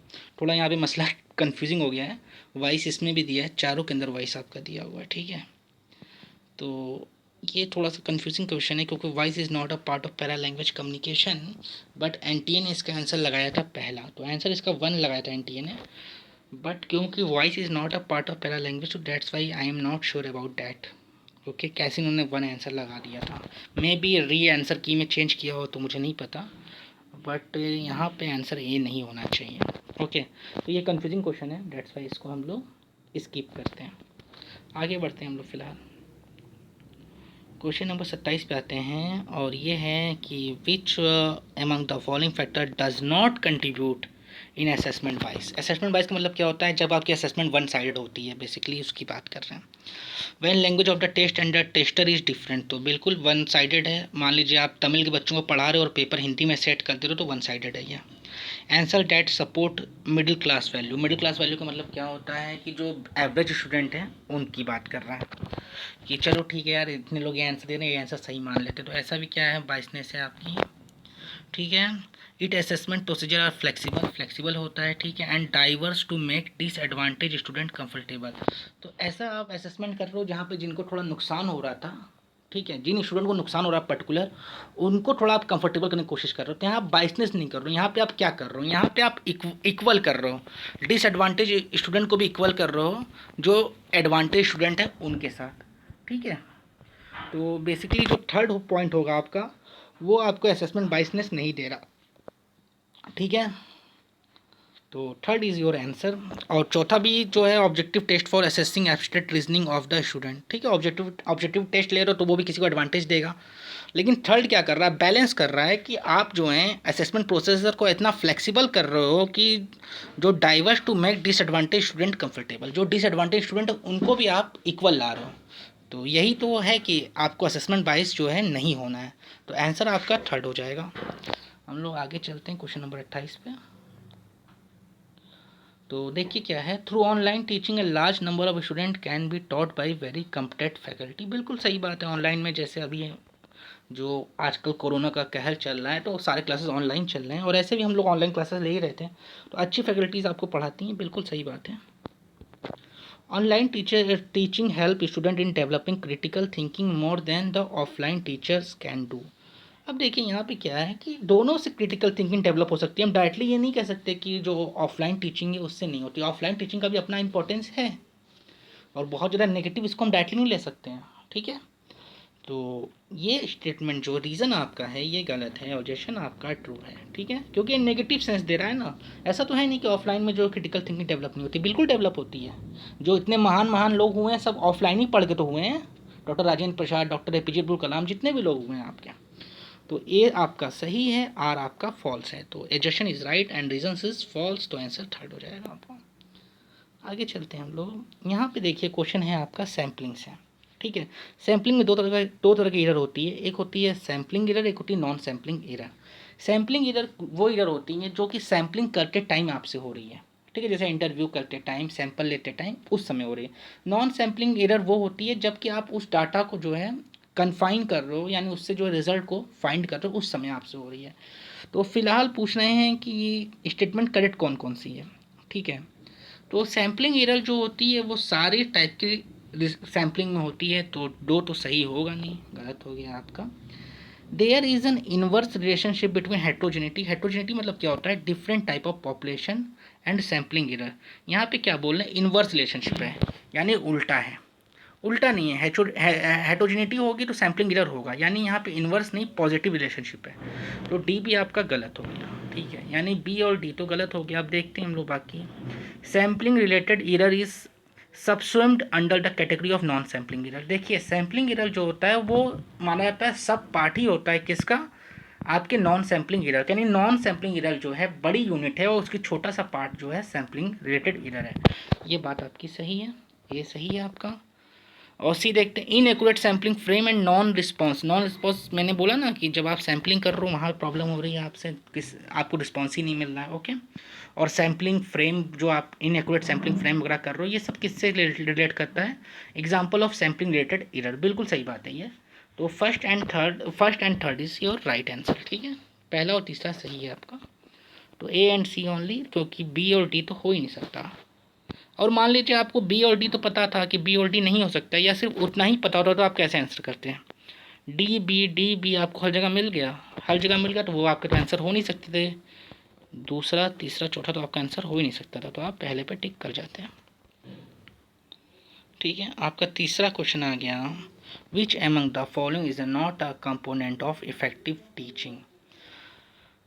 थोड़ा यहाँ पे मसला कन्फ्यूजिंग हो गया है, वॉइस इसमें भी दिया है, चारों के अंदर वॉइस आपका दिया हुआ है, ठीक है। तो ये थोड़ा सा कन्फ्यूजिंग क्वेश्चन है, क्योंकि voice is not a part of para language communication, but NTA ने इसका आंसर लगाया था पहला, तो आंसर इसका 1 लगाया था एनटीए ने। बट क्योंकि voice is not a part of paralanguage, तो that's why I am not sure about that, okay. कैसे उन्होंने 1 आंसर लगा दिया था, मे बी री आंसर की में चेंज किया हो तो मुझे नहीं पता, बट यहाँ पे आंसर ए नहीं होना चाहिए, ओके। तो ये कंफ्यूजिंग क्वेश्चन है, डेट्स वाई इसको हम लोग स्किप करते हैं। आगे बढ़ते हैं हम लोग फिलहाल। क्वेश्चन नंबर 27 पे आते हैं, और ये है कि विच among the following factor does not contribute in assessment wise. Assessment wise का मतलब क्या होता है, जब आपकी असेसमेंट वन साइडेड होती है, बेसिकली उसकी बात कर रहे हैं। When language of the test and the tester is different, तो बिल्कुल वन साइडेड है। मान लीजिए आप तमिल के बच्चों को पढ़ा रहे हो और पेपर हिंदी में सेट कर दे रहे हो, तो वन साइडेड है ये। Answer that support middle class value. Middle class value का मतलब क्या होता है कि जो एवरेज स्टूडेंट हैं उनकी बात कर रहा है, कि चलो ठीक है यार, इतने लोग ये आंसर दे रहे हैं, ये आंसर सही मान लेते, तो ऐसा भी क्या है, बाइसनेस है आपकी, ठीक है। It assessment procedure are flexible, flexible होता है, ठीक है। And diverse to make disadvantage student comfortable. तो ऐसा आप असेसमेंट कर रहे हो जहाँ पे जिनको थोड़ा नुकसान हो रहा था, ठीक है, जिन स्टूडेंट को नुकसान हो रहा है पर्टिकुलर, उनको थोड़ा आप कंफर्टेबल करने की कोशिश कर रहे हो। तो यहाँ आप बाइसनेस नहीं कर रहे हो, यहाँ पे आप क्या कर रहे हो, यहाँ पे आप इक्वल कर रहे हो, डिसएडवांटेज स्टूडेंट को भी इक्वल कर रहे हो जो एडवांटेज स्टूडेंट है उनके साथ, ठीक है। तो बेसिकली जो थर्ड पॉइंट होगा आपका, वो आपको असेसमेंट बाइसनेस नहीं दे रहा, ठीक है। तो थर्ड इज़ योर आंसर। और चौथा भी जो है objective test for assessing abstract reasoning of the student, ठीक है। ऑब्जेक्टिव टेस्ट ले रहे हो तो वो भी किसी को एडवांटेज देगा, लेकिन थर्ड क्या कर रहा है, बैलेंस कर रहा है कि आप जो है असेसमेंट प्रोसेसर को इतना फ्लेक्सिबल कर रहे हो कि जो diverse to make disadvantage student comfortable, जो डिसएडवांटेज स्टूडेंट उनको भी आप इक्वल ला रहे हो। तो यही तो है कि आपको असेसमेंट बाइस जो है नहीं होना है। तो आंसर आपका थर्ड हो जाएगा। हम लोग आगे चलते हैं क्वेश्चन नंबर 28 पे। तो देखिए क्या है, through online teaching a large number of student can be taught by very competent faculty. बिल्कुल सही बात है। ऑनलाइन में जैसे अभी जो आजकल कोरोना का कहर चल रहा है तो सारे क्लासेस ऑनलाइन चल रहे हैं, और ऐसे भी हम लोग ऑनलाइन क्लासेस ले ही रहते हैं, तो अच्छी फैकल्टीज़ आपको पढ़ाती हैं, बिल्कुल सही बात है। Online teaching help student in developing critical thinking more than the offline teachers can do. अब देखिए यहाँ पे क्या है कि दोनों से क्रिटिकल थिंकिंग डेवलप हो सकती है। हम डायरेक्टली ये नहीं कह सकते कि जो ऑफलाइन टीचिंग है उससे नहीं होती। ऑफलाइन टीचिंग का भी अपना इंपॉर्टेंस है, और बहुत ज़्यादा नेगेटिव इसको हम डायरेक्टली नहीं ले सकते हैं, ठीक है। तो ये स्टेटमेंट जो रीज़न आपका है ये गलत है, ऑब्जेक्शन आपका ट्रू है, ठीक है, क्योंकि ये नेगेटिव सेंस दे रहा है ना। ऐसा तो है नहीं कि ऑफलाइन में जो क्रिटिकल थिंकिंग डेवलप नहीं होती, बिल्कुल डेवलप होती है। जो इतने महान महान लोग हुए हैं सब ऑफलाइन ही पढ़ के तो हुए हैं। Doctor Rajendra Prasad, doctor APJ Abdul Kalam, जितने भी लोग हुए हैं आपके। तो ए आपका सही है, आर आपका फॉल्स है। तो assertion is right and reason is false. तो आंसर थर्ड हो जाएगा आपका। आगे चलते हैं हम लोग। यहाँ पे देखिए क्वेश्चन है आपका सैम्पलिंग से, ठीक है। सैम्पलिंग में दो तरह की एरर होती है, एक होती है सैम्पलिंग एरर, एक होती है non sampling error. Sampling error वो एरर होती हैं जो कि सैम्पलिंग करते टाइम आपसे हो रही है, ठीक है, जैसे इंटरव्यू करते टाइम, सैंपल लेते टाइम, उस समय हो रही है। नॉन सैम्पलिंग एरर वो होती है जबकि आप उस डाटा को जो है कन्फाइन कर रहे हो, यानी उससे जो रिजल्ट को फाइंड कर रहे हो उस समय आपसे हो रही है। तो फिलहाल पूछ रहे हैं कि स्टेटमेंट करेक्ट कौन कौन सी है, ठीक है। तो सैम्पलिंग एरर जो होती है वो सारे टाइप की सैम्पलिंग में होती है, तो दो तो सही होगा नहीं, गलत हो गया आपका। There is an inverse relationship between heterogeneity. Heterogeneity मतलब क्या होता है, different type of population and sampling error. यहाँ पे क्या बोल रहे हैं, इनवर्स रिलेशनशिप है, यानी उल्टा है। उल्टा नहीं है, हेट्रोजेनिटी होगी तो सैम्पलिंग एरर होगा, यानी यहाँ पे इनवर्स नहीं पॉजिटिव रिलेशनशिप है। तो डी भी आपका गलत हो गया, ठीक है, यानी बी और डी तो गलत हो गया। अब देखते हैं हम लोग बाकी। Sampling related error is subsumed under the category of non sampling error. देखिए सैम्पलिंग एरर जो होता है वो माना जाता है सब पार्ट ही होता है किसका, आपके नॉन सैम्पलिंग एरर, यानी नॉन सैम्पलिंग एरर जो है बड़ी यूनिट है और उसकी छोटा सा पार्ट जो है सैम्पलिंग रिलेटेड एरर है। ये बात आपकी सही है, ये सही है आपका। और सी देखते हैं, inaccurate sampling frame and non response. Non response मैंने बोला ना कि जब आप सैम्पलिंग कर रहे हो वहाँ प्रॉब्लम हो रही है आपसे, किस आपको रिस्पॉन्स ही नहीं मिल रहा है, ओके। और सैम्पलिंग फ्रेम जो आप इन एक्यूरेट सैम्पलिंग फ्रेम वगैरह कर रहे हो, ये सब किससे रिलेट करता है, example of sampling related error. बिल्कुल सही बात है ये। तो first and third is your right answer, ठीक है। पहला और तीसरा सही है आपका। तो ए एंड सी ओनली, क्योंकि बी और डी तो हो ही नहीं सकता। और मान लीजिए आपको बी और डी तो पता था कि बी और डी नहीं हो सकता, या सिर्फ उतना ही पता होता तो आप कैसे आंसर करते हैं। डी बी आपको हर जगह मिल गया, हर जगह मिल गया, तो वो आपके तो आंसर हो नहीं सकते थे। दूसरा तीसरा चौथा तो आपका आंसर हो ही नहीं सकता था, तो आप पहले पे टिक कर जाते हैं, ठीक है। आपका तीसरा क्वेश्चन आ गया, which among the following is not a component of effective teaching.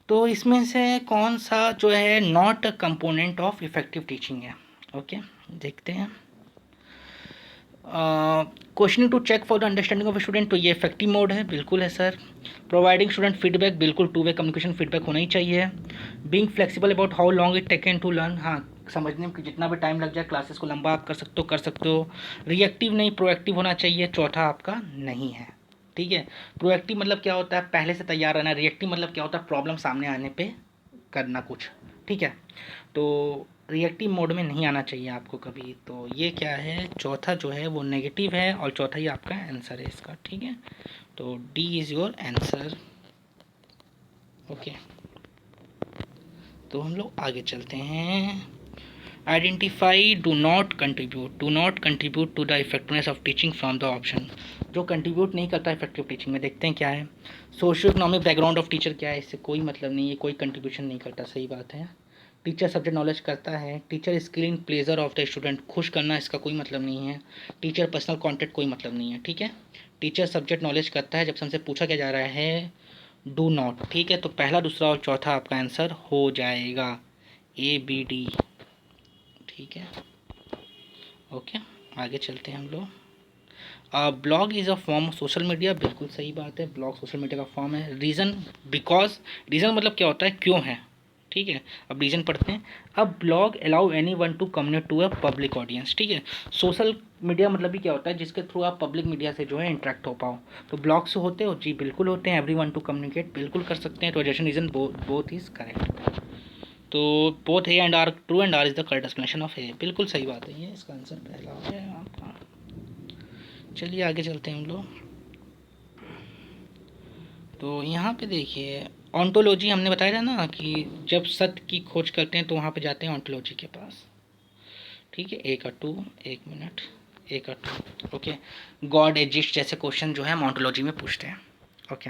तो इसमें से कौन सा जो है not a component of effective teaching है, ओके। देखते हैं। Questioning to check for the understanding of student, तो ये इफेक्टिव मोड है, बिल्कुल है सर। प्रोवाइडिंग स्टूडेंट फीडबैक, बिल्कुल टू वे कम्युनिकेशन फीडबैक होना ही चाहिए। Being flexible about how long it taken to learn, हाँ समझने में जितना भी टाइम लग जाए क्लासेस को लंबा आप कर सकते हो। रिएक्टिव नहीं प्रोएक्टिव होना चाहिए, चौथा आपका नहीं है, ठीक है। प्रोएक्टिव मतलब क्या होता है, पहले से तैयार रहना। रिएक्टिव मतलब क्या होता है, प्रॉब्लम सामने आने पे करना कुछ, ठीक है। तो रिएक्टिव मोड में नहीं आना चाहिए आपको कभी। तो ये क्या है, चौथा जो है वो नेगेटिव है, और चौथा ही आपका आंसर है इसका, ठीक है। तो D is your answer. Okay, तो हम लोग आगे चलते हैं। Identify do not contribute to the effectiveness of teaching from the option. जो कंट्रीब्यूट नहीं करता इफेक्टिव टीचिंग में, देखते हैं क्या है। Socio economic background of teacher क्या है, इससे कोई मतलब नहीं है, कोई कंट्रीब्यूशन नहीं करता, सही बात है। टीचर सब्जेक्ट नॉलेज करता है, teacher skill in pleasure of the student, खुश करना, इसका कोई मतलब नहीं है। टीचर पर्सनल कॉन्टेक्ट, कोई मतलब नहीं है, ठीक है। टीचर सब्जेक्ट नॉलेज करता है, जब हमसे पूछा क्या जा रहा है डू नॉट, ठीक है, तो पहला दूसरा और चौथा आपका आंसर हो जाएगा ABD, ठीक है। ओके, आगे चलते हैं हम लोग। Blog is a form of social media, बिल्कुल सही बात है, ब्लॉग सोशल मीडिया का फॉर्म है। रीज़न बिकॉज, रीज़न मतलब क्या होता है, क्यों है, ठीक है। अब रीज़न पढ़ते हैं। अब blog allow anyone to communicate to a public audience, ठीक है। सोशल मीडिया मतलब भी क्या होता है, जिसके थ्रू आप पब्लिक मीडिया से जो है इंटरेक्ट हो पाओ। तो ब्लॉग से होते हो जी, बिल्कुल होते हैं। एवरी वन टू कम्युनिकेट, बिल्कुल कर सकते हैं। तो रीज़न बोथ इज़ करेक्ट। तो both A and R true and R is the correct explanation of A, बिल्कुल सही बात है, ये इसका आंसर पहला हो गया आपका। चलिए आगे चलते हैं हम लोग। तो यहाँ पे देखिए, ऑन्टोलॉजी हमने बताया था ना कि जब सत्य की खोज करते हैं तो वहाँ पे जाते हैं ऑन्टोलॉजी के पास, ठीक है। एक और टू, एक मिनट, एक और टू, ओके। गॉड एग्जिस्ट जैसे क्वेश्चन जो है हम ऑन्टोलॉजी में पूछते हैं, ओके।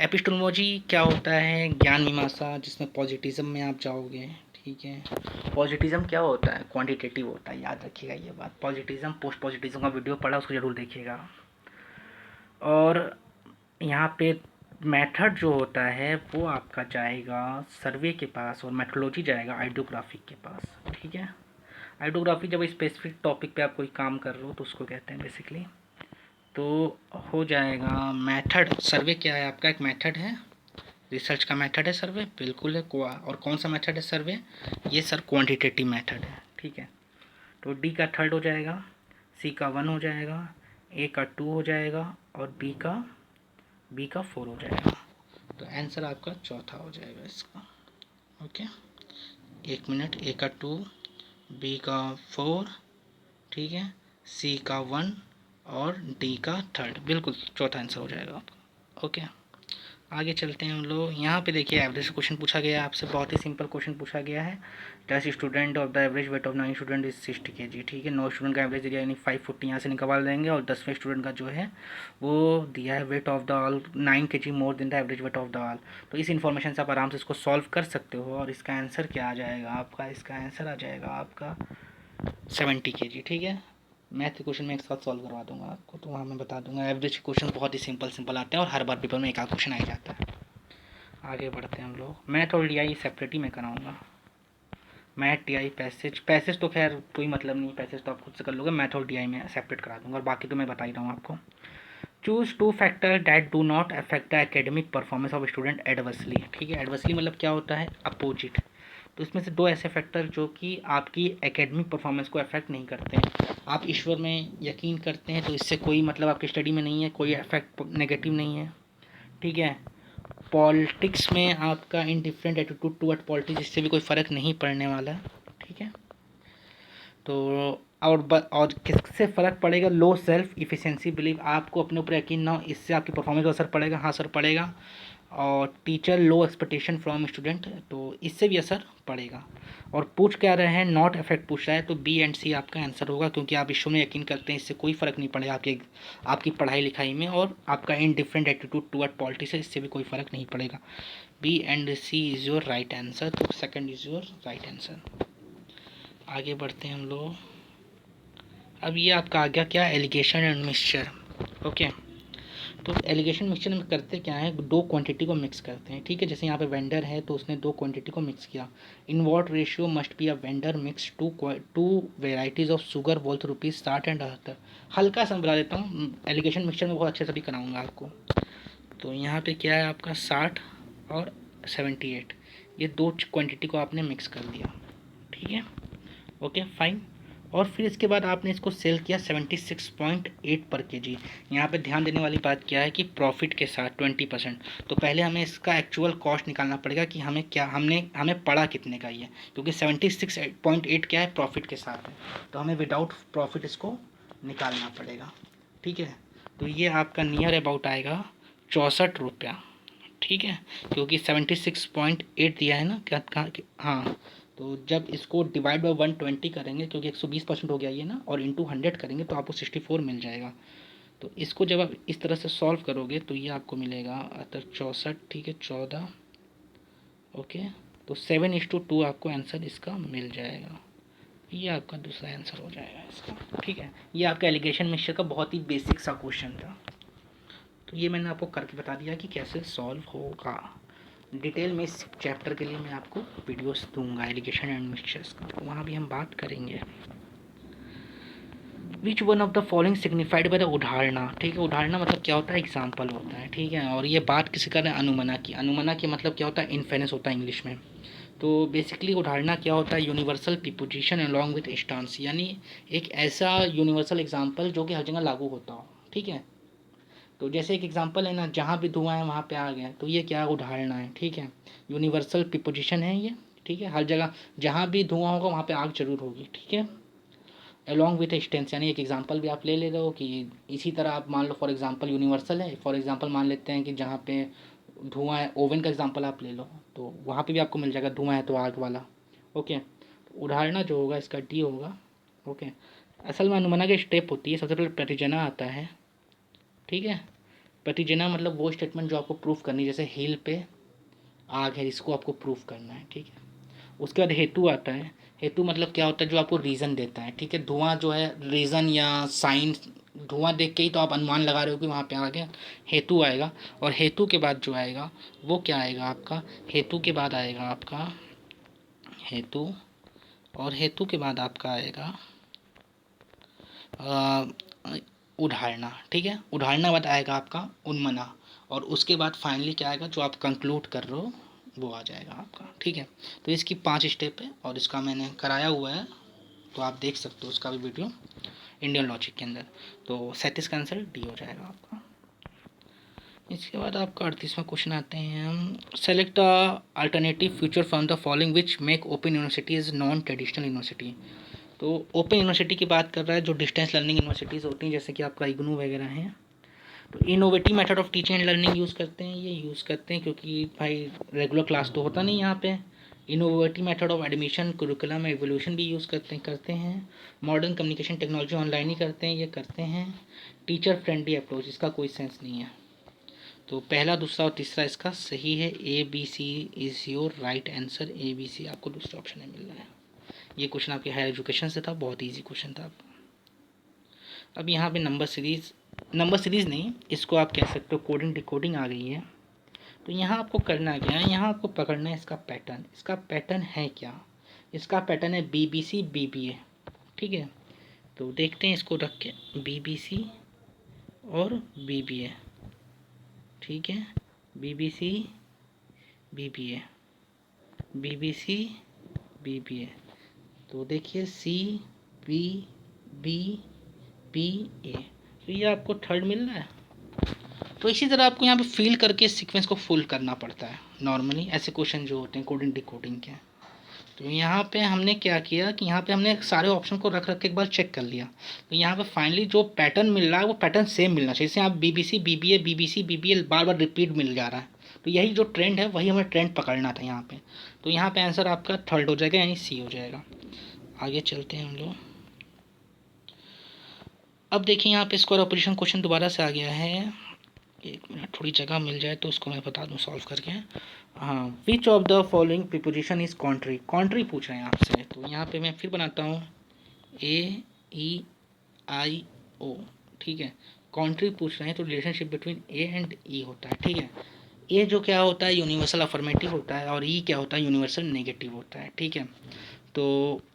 एपिस्टेमोलॉजी क्या होता है, ज्ञान मीमांसा, जिसमें पॉजिटिज्म में आप जाओगे, ठीक है। पॉजिटिज्म क्या होता है, क्वांटिटेटिव होता है, याद रखिएगा ये बात। पॉजिटिज्म, पोस्ट पॉजिटिज्म का वीडियो पढ़ा, उसको जरूर देखिएगा। और यहाँ पे मेथड जो होता है वो आपका जाएगा सर्वे के पास, और मेट्रोलॉजी जाएगा आइडियोग्राफी के पास, ठीक है। आइडियोग्राफी जब स्पेसिफिक टॉपिक पे आप कोई काम कर रहे हो तो उसको कहते हैं बेसिकली। तो हो जाएगा मेथड, सर्वे क्या है आपका, एक मेथड है, रिसर्च का मेथड है सर्वे, बिल्कुल है। और कौन सा मेथड है सर्वे, ये सर क्वांटिटेटिव मेथड है, ठीक है। तो डी का थर्ड हो जाएगा, सी का 1 हो जाएगा, ए का 2 हो जाएगा, और बी का 4 हो जाएगा। तो आंसर आपका चौथा हो जाएगा इसका, ओके। एक मिनट, ए का 2, बी का 4, ठीक है, सी का 1 और डी का थर्ड, बिल्कुल चौथा आंसर हो जाएगा आपका, ओके। आगे चलते हैं हम लोग। यहाँ पे देखिए एवरेज क्वेश्चन पूछा गया है आपसे, बहुत ही सिंपल क्वेश्चन पूछा गया है। 10 student of the average weight of 9 student is 60 kg, ठीक है। 9 स्टूडेंट का एवरेज एरिया यानी 540 यहाँ से निकाल देंगे, और 10वें स्टूडेंट का जो है वो दिया है weight of the all 9 kg more than the average weight of the all. तो इस इन्फॉर्मेशन से आप आराम से इसको सॉल्व कर सकते हो, और इसका आंसर क्या आ जाएगा आपका, इसका आंसर आ जाएगा आपका 70 kg, ठीक है। मैथ के क्वेश्चन में एक साथ सॉल्व करवा दूंगा आपको, तो वहाँ मैं बता दूंगा। एवरेज के क्वेश्चन बहुत ही सिंपल आते हैं, और हर बार पेपर में एक आध क्वेश्चन आ ही जाता है। आगे बढ़ते हैं हम लोग। मैथ और DI सेपरेट ही मैं कराऊंगा। मैथ DI पैसेज तो खैर कोई मतलब नहीं, पैसेज तो आप खुद से कर लोगे, मैथ और DI में सेपरेट करा दूंगा, और बाकी तो मैं बता ही रहा हूँ आपको। Choose 2 factor that do not affect the academic performance of student adversely, ठीक है। एडवर्सली मतलब क्या होता है, अपोजिट। तो इसमें से 2 ऐसे फैक्टर जो कि आपकी एकेडमिक परफॉर्मेंस को अफेक्ट नहीं करते हैं। आप ईश्वर में यकीन करते हैं तो इससे कोई मतलब आपकी स्टडी में नहीं है, कोई इफेक्ट नेगेटिव नहीं है, ठीक है। पॉलिटिक्स में आपका इनडिफरेंट एटीट्यूड टूवर्ड पॉलिटिक्स, इससे भी कोई फ़र्क नहीं पड़ने वाला, ठीक है। तो और किससे फ़र्क पड़ेगा, लो सेल्फ इफ़िशिएंसी बिलीव, आपको अपने ऊपर यकीन ना हो, इससे आपकी परफॉर्मेंस पर असर पड़ेगा, हाँ सर पड़ेगा। और teacher low expectation from student, तो इससे भी असर पड़ेगा। और पूछ क्या रहे हैं, नॉट इफेक्ट पूछ रहा है, तो बी एंड सी आपका आंसर होगा, क्योंकि आप ईश्वर में यकीन करते हैं, इससे कोई फ़र्क नहीं पड़ेगा आपकी पढ़ाई लिखाई में। और आपका इनडिफरेंट एटीट्यूड टुवर्ड पॉलिटिक्स है, इससे भी कोई फ़र्क नहीं पड़ेगा। B and C is your right answer, तो second is your right answer. आगे बढ़ते हैं हम लोग। अब ये आपका आ गया क्या, एलिगेशन एंड मिक्सचर, ओके। तो एलिगेशन मिक्सचर में करते क्या है, 2 क्वांटिटी को मिक्स करते हैं, ठीक है। जैसे यहाँ पे वेंडर है तो उसने 2 क्वांटिटी को मिक्स किया। In what ratio must be a vendor mix two varieties of sugar worth ₹60 and 78। हल्का सा बता देता हूँ, एलिगेशन मिक्सचर में बहुत अच्छे से भी कराऊंगा आपको। तो यहाँ पे क्या है आपका 60 और 78, ये 2 क्वांटिटी को आपने मिक्स कर दिया, ठीक है, ओके फाइन। और फिर इसके बाद आपने इसको सेल किया 76.8 पर केजी। यहाँ पे ध्यान देने वाली बात क्या है कि प्रॉफिट के साथ 20%। तो पहले हमें इसका एक्चुअल कॉस्ट निकालना पड़ेगा कि हमें पड़ा कितने का ही है, क्योंकि 76.8 क्या है, प्रॉफिट के साथ है। तो हमें विदाउट प्रॉफिट इसको निकालना पड़ेगा, ठीक है। तो ये आपका नियर अबाउट आएगा 64 रुपया, ठीक है, क्योंकि 76.8 दिया है ना, क्या कहाँ हाँ, तो जब इसको डिवाइड बाई 120 करेंगे, क्योंकि 120% हो गया ये ना, और इंटू 100 करेंगे तो आपको 64 मिल जाएगा। तो इसको जब आप इस तरह से सॉल्व करोगे तो ये आपको मिलेगा 64, ठीक है, 14, ओके। तो 7:2 आपको आंसर इसका मिल जाएगा। ये आपका दूसरा आंसर हो जाएगा इसका, ठीक है। ये आपका एलिगेशन मिक्सचर का बहुत ही बेसिक सा क्वेश्चन था। तो ये मैंने आपको करके बता दिया कि कैसे सॉल्व होगा। डिटेल में इस चैप्टर के लिए मैं आपको वीडियोस दूंगा एलिगेशन एंड मिक्सचर्स का, तो वहाँ भी हम बात करेंगे। विच one of the following signified by the उदाहरणा, ठीक है। उदाहरणा मतलब क्या होता है, एग्जाम्पल होता है, ठीक है। और ये बात किसी का अनुमना की, अनुमना की मतलब क्या होता है, इन्फेरेंस होता है इंग्लिश में। तो बेसिकली उदाहरणा क्या होता है, universal preposition along with instance, यानी एक ऐसा यूनिवर्सल एग्जाम्पल जो कि हर जगह लागू होता हो, ठीक है। तो जैसे एक एग्जांपल है ना, जहाँ भी धुआं है वहाँ पे आ गया, तो ये क्या उदाहरण है, ठीक है। यूनिवर्सल प्रीपोजिशन है ये, ठीक है। हर जगह जहाँ भी धुआं होगा वहाँ पे आग जरूर होगी, ठीक है। अलॉन्ग विथ एक्सटेंस, यानी एक एग्जांपल भी आप ले रहे हो कि इसी तरह आप मान लो, फॉर एग्जांपल यूनिवर्सल है, फॉर एग्जांपल मान लेते हैं कि जहाँ पे धुआं है, ओवन का एग्जांपल आप ले लो, तो वहाँ पे भी आपको मिल जाएगा, धुआं है तो आग वाला, ओके। तो उदाहरण जो होगा इसका डी होगा, ओके। असल में अनुमाना की स्टेप होती है, सबसे पहले प्रतिजना आता है, ठीक है। प्रतिजना मतलब वो स्टेटमेंट जो आपको प्रूफ करनी है, जैसे हिल पे आग है, इसको आपको प्रूफ करना है, ठीक है। उसके बाद हेतु आता है। हेतु मतलब क्या होता है, जो आपको रीज़न देता है, ठीक है। धुआं जो है रीज़न या साइन, धुआं देख के ही तो आप अनुमान लगा रहे हो कि वहाँ पे आ गया, हेतु आएगा। और हेतु के बाद जो आएगा वो क्या आएगा आपका, हेतु के बाद आएगा आपका हेतु, और हेतु के बाद आपका आएगा उदाहरणा, ठीक है। उदाहरणा बाद आएगा आपका उन्मना, और उसके बाद फाइनली क्या आएगा, जो आप कंक्लूड कर रहे हो वो आ जाएगा आपका, ठीक है। तो इसकी 5 स्टेप है और इसका मैंने कराया हुआ है, तो आप देख सकते हो उसका भी वीडियो इंडियन लॉजिक के अंदर। तो 37 का आंसर डी हो जाएगा आपका। इसके बाद आपका 38वां क्वेश्चन आते हैं हम, select the alternative future from the following which make open university is non traditional university. तो ओपन यूनिवर्सिटी की बात कर रहा है, जो डिस्टेंस लर्निंग यूनिवर्सिटीज़ होती हैं, जैसे कि आपका इग्नू वगैरह हैं। तो innovative method of teaching and learning use करते हैं, ये यूज़ करते हैं क्योंकि भाई रेगुलर क्लास तो होता नहीं यहाँ पे। Innovative method of admission, curriculum evolution भी यूज़ करते हैं। मॉडर्न कम्युनिकेशन टेक्नोलॉजी ऑनलाइन ही करते हैं, ये करते हैं। टीचर फ्रेंडली अप्रोच, इसका कोई सेंस नहीं है। तो पहला, दूसरा और तीसरा इसका सही है। A B C is your right answer, A B C आपको दूसरा ऑप्शन में मिल रहा है। ये क्वेश्चन आपके हायर एजुकेशन से था, बहुत ईजी क्वेश्चन था। अब यहाँ पे नंबर सीरीज़ नहीं, इसको आप कह सकते हो कोडिंग डिकोडिंग आ गई है। तो यहाँ आपको करना क्या है, यहाँ आपको पकड़ना है इसका पैटर्न। इसका पैटर्न है क्या, इसका पैटर्न है BBC BBA, ठीक है। तो देखते हैं इसको रख के, BBC और BBA, ठीक है। BBC BBA, BBC BBA। तो देखिए CBBA, तो ये आपको थर्ड मिल रहा है। तो इसी तरह आपको यहाँ पे फील करके सीक्वेंस को फुल करना पड़ता है नॉर्मली, ऐसे क्वेश्चन जो होते हैं कोडिंग डिकोडिंग के। तो यहाँ पे हमने क्या किया कि यहाँ पे हमने सारे ऑप्शन को रख के एक बार चेक कर लिया। तो यहाँ पे फाइनली जो पैटर्न मिल रहा है वो पैटर्न सेम मिलना चाहिए। जैसे आप BBC BBA बार बार रिपीट मिल जा रहा है, तो यही जो ट्रेंड है वही हमें ट्रेंड पकड़ना था यहाँ पे। तो यहाँ पे आंसर आपका थर्ड हो जाएगा, यानी सी हो जाएगा। आगे चलते हैं हम लोग। अब देखिए यहाँ पे स्क्वायर ऑपरेशन क्वेश्चन दोबारा से आ गया है। एक मिनट, थोड़ी जगह मिल जाए तो उसको मैं बता दूँ सॉल्व करके। हाँ, which of the following preposition is contrary, contrary पूछ रहे हैं आपसे। तो यहाँ पे मैं फिर बनाता हूँ AEIO, ठीक है। कॉन्ट्री पूछ रहे हैं तो रिलेशनशिप बिटवीन ए एंड ई होता है, ठीक है। ए जो क्या होता है, यूनिवर्सल अफर्मेटिव होता है, और ई क्या होता है, यूनिवर्सल नेगेटिव होता है, ठीक है। तो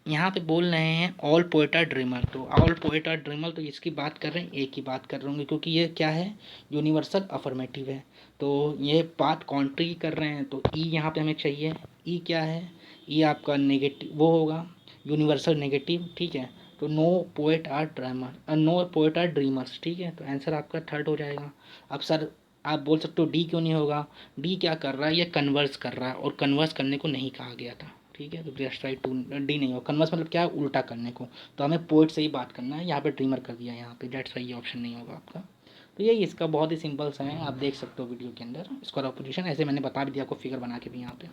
यहाँ पे बोल रहे हैं ऑल पोएट आर ड्रीमर, तो ऑल पोएट आर ड्रीमर, तो इसकी बात कर रहे हैं, ए की बात कर रहे होंगे, क्योंकि ये क्या है, यूनिवर्सल अफर्मेटिव है। तो ये बात कॉन्ट्री कर रहे हैं, तो ई यहाँ पे हमें चाहिए। ई क्या है, ई आपका नेगेटिव वो होगा, यूनिवर्सल नेगेटिव, ठीक है। तो no poet or dreamer, no poet or dreamers, ठीक है। तो आंसर आपका थर्ड हो जाएगा। अब सर आप बोल सकते हो डी क्यों नहीं होगा, डी क्या कर रहा है, ये कन्वर्स कर रहा है, और कन्वर्स करने को नहीं कहा गया था, ठीक है। तो जस्ट राइट टू डी नहीं होगा। कन्वर्स मतलब क्या है, उल्टा करने को। तो हमें पोइट से ही बात करना है, यहाँ पे ड्रीमर कर दिया यहाँ पे, डेट्स वाई ये ऑप्शन नहीं होगा आपका। तो यही इसका बहुत ही सिंपल सा है, आप देख सकते हो वीडियो के अंदर स्क्वायर ऑफ पोजीशन, ऐसे मैंने बता भी दिया आपको फिगर बना के भी यहाँ पे।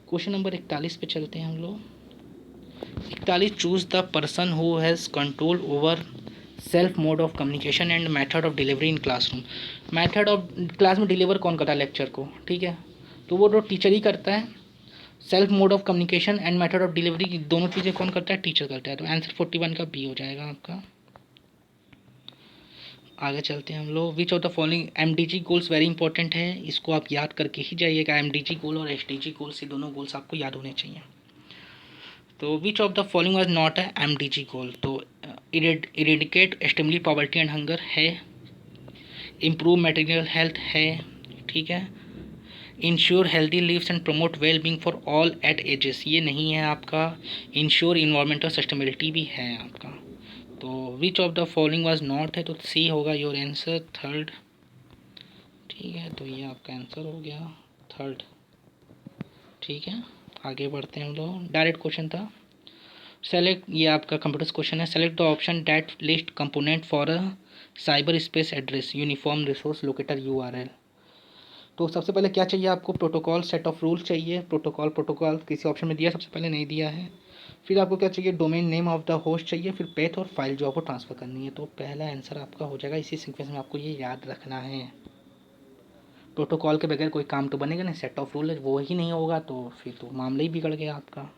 क्वेश्चन नंबर 41 पे चलते हैं हम लोग। 41, choose the person who has control over self mode of communication and method of delivery in classroom. Method of class में डिलीवर कौन करता है लेक्चर को, ठीक है, तो वो तो टीचर ही करता है। Self mode of communication and method of delivery दोनों चीज़ें कौन करता है, टीचर करता है। तो आंसर 41 का बी हो जाएगा आपका। आगे चलते हैं हम लोग। विच of the following, MDG goals very important है, इसको आप याद करके ही जाइएगा। एमडीजी गोल और एसडीजी गोल्स, ये दोनों गोल्स आपको याद होने चाहिए। तो which of the following was not है एमडीजी गोल, तो eradicate extremely poverty and hunger है, इम्प्रूव मटेरियल हेल्थ है, ठीक है, ensure healthy lives and promote well being for all at ages, ये नहीं है आपका। इंश्योर इन्वायरमेंटल सस्टेनेबिलिटी भी है आपका। तो which of the following was not है, तो सी होगा योर आंसर, थर्ड, ठीक है। तो ये आपका आंसर हो गया थर्ड, ठीक है। आगे बढ़ते हैं हम लोग। डायरेक्ट क्वेश्चन था। सेलेक्ट, ये आपका कंप्यूटर क्वेश्चन है। Select the option that list component for a cyber space address uniform resource locator URL. तो सबसे पहले क्या चाहिए आपको, प्रोटोकॉल सेट ऑफ रूल्स चाहिए। प्रोटोकॉल किसी ऑप्शन में दिया, सबसे पहले नहीं दिया है। फिर आपको क्या चाहिए, domain name of the host चाहिए, फिर पेथ और फाइल जो आपको ट्रांसफ़र करनी है। तो पहला आंसर आपका हो जाएगा, इसी सीक्वेंस में आपको ये याद रखना है। प्रोटोकॉल के बगैर कोई काम तो बनेगा नहीं, सेट ऑफ रूल वो ही नहीं होगा तो फिर तो मामला ही बिगड़ गया आपका।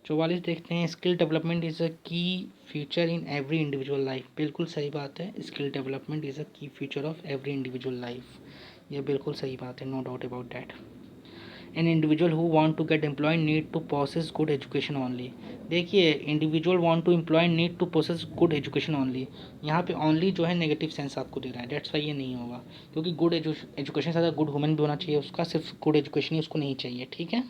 44 देखते हैं। Skill development is a key future in every individual life, बिल्कुल सही बात है। Skill development is a key future of every individual life, ये बिल्कुल सही बात है, no doubt about that. An individual who want to get employ need to process good education only. देखिए, individual want to employ need to process good education only, यहाँ पे only जो है नेगेटिव सेंस आपको दे रहा है, डेट्स वाई ये नहीं होगा, क्योंकि गुड एजुकेशन से ज़्यादा गुड वुमेन भी होना चाहिए उसका, सिर्फ गुड एजुकेशन ही उसको नहीं चाहिए, ठीक है।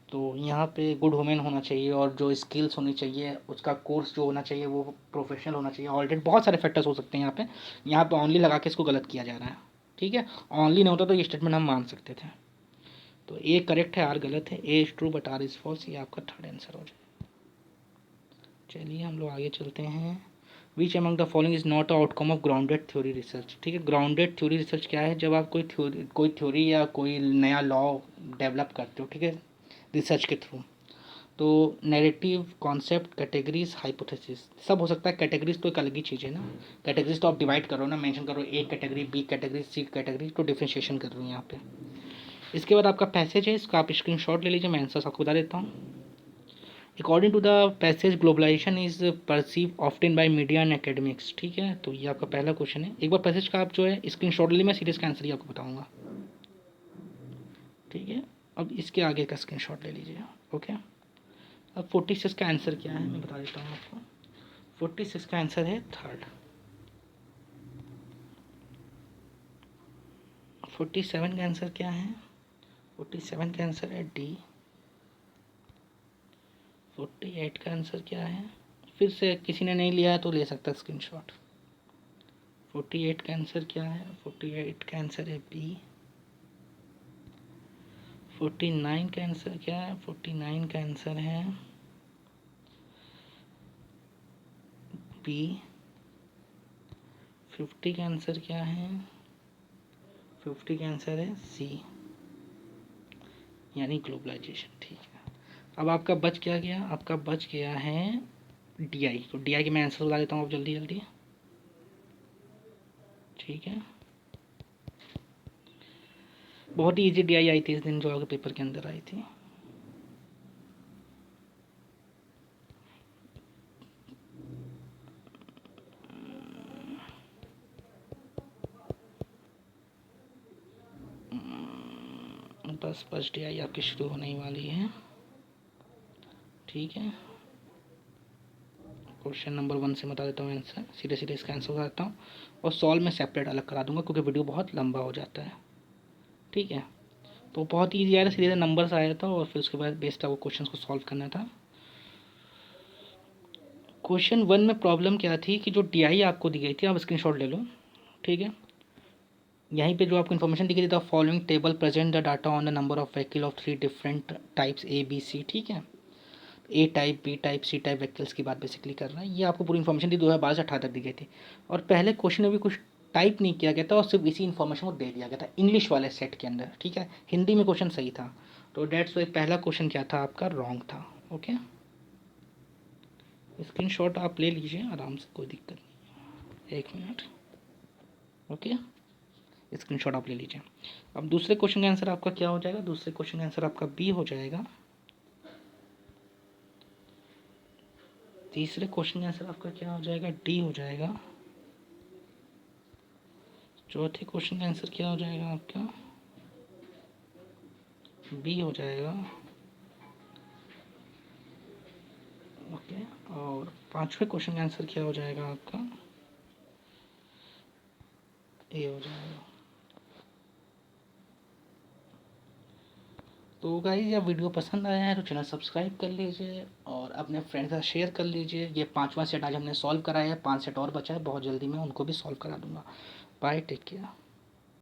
तो यहाँ पे गुड वुमेन होना चाहिए और जो स्किल्स होनी चाहिए, उसका कोर्स जो होना चाहिए वो प्रोफेशनल होना चाहिए। ऑलरेडी बहुत सारे फैक्टर्स हो सकते हैं यहाँ पे ओनली लगा के इसको गलत किया जा रहा है, ठीक है। ओनली नहीं होता तो ये स्टेटमेंट हम मान सकते थे। तो ए करेक्ट है, आर गलत है। A is true but R is false, ये आपका थर्ड आंसर हो जाए। चलिए हम लोग आगे चलते हैं। Which among the following is not a outcome of grounded theory research, ठीक है। ग्राउंडेड थ्योरी रिसर्च क्या है, जब आप कोई थ्योरी या कोई नया लॉ डेवलप करते हो, ठीक है, रिसर्च के थ्रू। तो नैरेटिव, कॉन्सेप्ट, कैटेगरीज, हाइपोथेसिस, सब हो सकता है। कैटेगरीज तो एक अलग ही चीज़ है ना, कैटेगरीज तो आप डिवाइड करो ना, मेंशन करो A category, B category, C category, तो डिफ्रेंशिएशन कर रहे हो यहाँ पे। इसके बाद आपका पैसेज है, इसका आप स्क्रीनशॉट ले लीजिए, मैं आंसर आपको बता देता हूँ। According to the passage, globalization is perceive often by media and academics, ठीक है। तो ये आपका पहला क्वेश्चन है। एक बार पैसेज का आप जो है स्क्रीनशॉट ले लीजिए, मैं सीरीज का आंसर ही आपको बताऊँगा, ठीक है। अब इसके आगे का स्क्रीनशॉट ले लीजिए, ओके। अब 46 का आंसर क्या है मैं बता देता हूँ आपको। 46 का आंसर है थर्ड। 47 का आंसर क्या है, 47 का आंसर है डी। 48 का आंसर क्या है, फिर से किसी ने नहीं लिया है तो ले सकता है स्क्रीनशॉट। 48 का आंसर क्या है, 48 का आंसर है बी। 49 का आंसर क्या है, 49 का आंसर है बी। 50 का आंसर क्या है, 50 का आंसर है सी, यानी ग्लोबलाइजेशन, ठीक है। अब आपका बच क्या गया, आपका बच गया है डी आई। तो डी आई के मैं आंसर बता देता हूँ अब जल्दी जल्दी, ठीक है। बहुत ही ईजी डी आई थी इस दिन, जो आपके पेपर के अंदर आई थी। बस डी आई आपकी शुरू होने वाली है, ठीक है। क्वेश्चन नंबर 1 से बता देता हूँ आंसर, सीधे सीधे इसका आंसर बताता हूँ, और सॉल्व में सेपरेट अलग करा दूंगा क्योंकि वीडियो बहुत लंबा हो जाता है, ठीक है। तो बहुत ईजी आया था, सीधे नंबर्स आया था और फिर उसके बाद बेस्ट आपको क्वेश्चन को सॉल्व करना था। क्वेश्चन 1 में प्रॉब्लम क्या थी कि जो डी आई आपको दी गई थी, आप स्क्रीनशॉट ले लो, ठीक है। यहीं पे जो आपको इन्फॉर्मेशन दी गई थी, the following table present the data on the number of vehicle of 3 different types A B C, ठीक है। A type, B type, C type vectors की बात बेसिकली कर रहा है। ये आपको पूरी इन्फॉर्मेशन दी 2012 से 18 तक दी गई थी, और पहले क्वेश्चन में भी कुछ टाइप नहीं किया गया था और सिर्फ इसी इन्फॉर्मेशन को दे दिया गया था इंग्लिश वाले सेट के अंदर, ठीक है। हिंदी में क्वेश्चन सही था, तो डेट्स वाई पहला क्वेश्चन क्या था आपका, रॉन्ग था। ओके, स्क्रीनशॉट आप ले लीजिए आराम से, कोई दिक्कत नहीं, 1 मिनट। ओके, स्क्रीनशॉट आप ले लीजिए। अब दूसरे क्वेश्चन का आंसर आपका क्या हो जाएगा, दूसरे क्वेश्चन का आंसर आपका बी हो जाएगा। तीसरे क्वेश्चन का आंसर आपका क्या हो जाएगा, डी हो जाएगा। चौथे क्वेश्चन का आंसर क्या हो जाएगा आपका, बी हो जाएगा। ओके, और पांचवें क्वेश्चन का आंसर क्या हो जाएगा आपका, ए हो जाएगा। तो गाइस, यह वीडियो पसंद आया है तो चैनल सब्सक्राइब कर लीजिए और अपने फ्रेंड के साथ शेयर कर लीजिए। ये 5वां सेट आज हमने सॉल्व कराया है, 5 सेट और बचा है, बहुत जल्दी मैं उनको भी सॉल्व करा दूंगा। Bye, take care.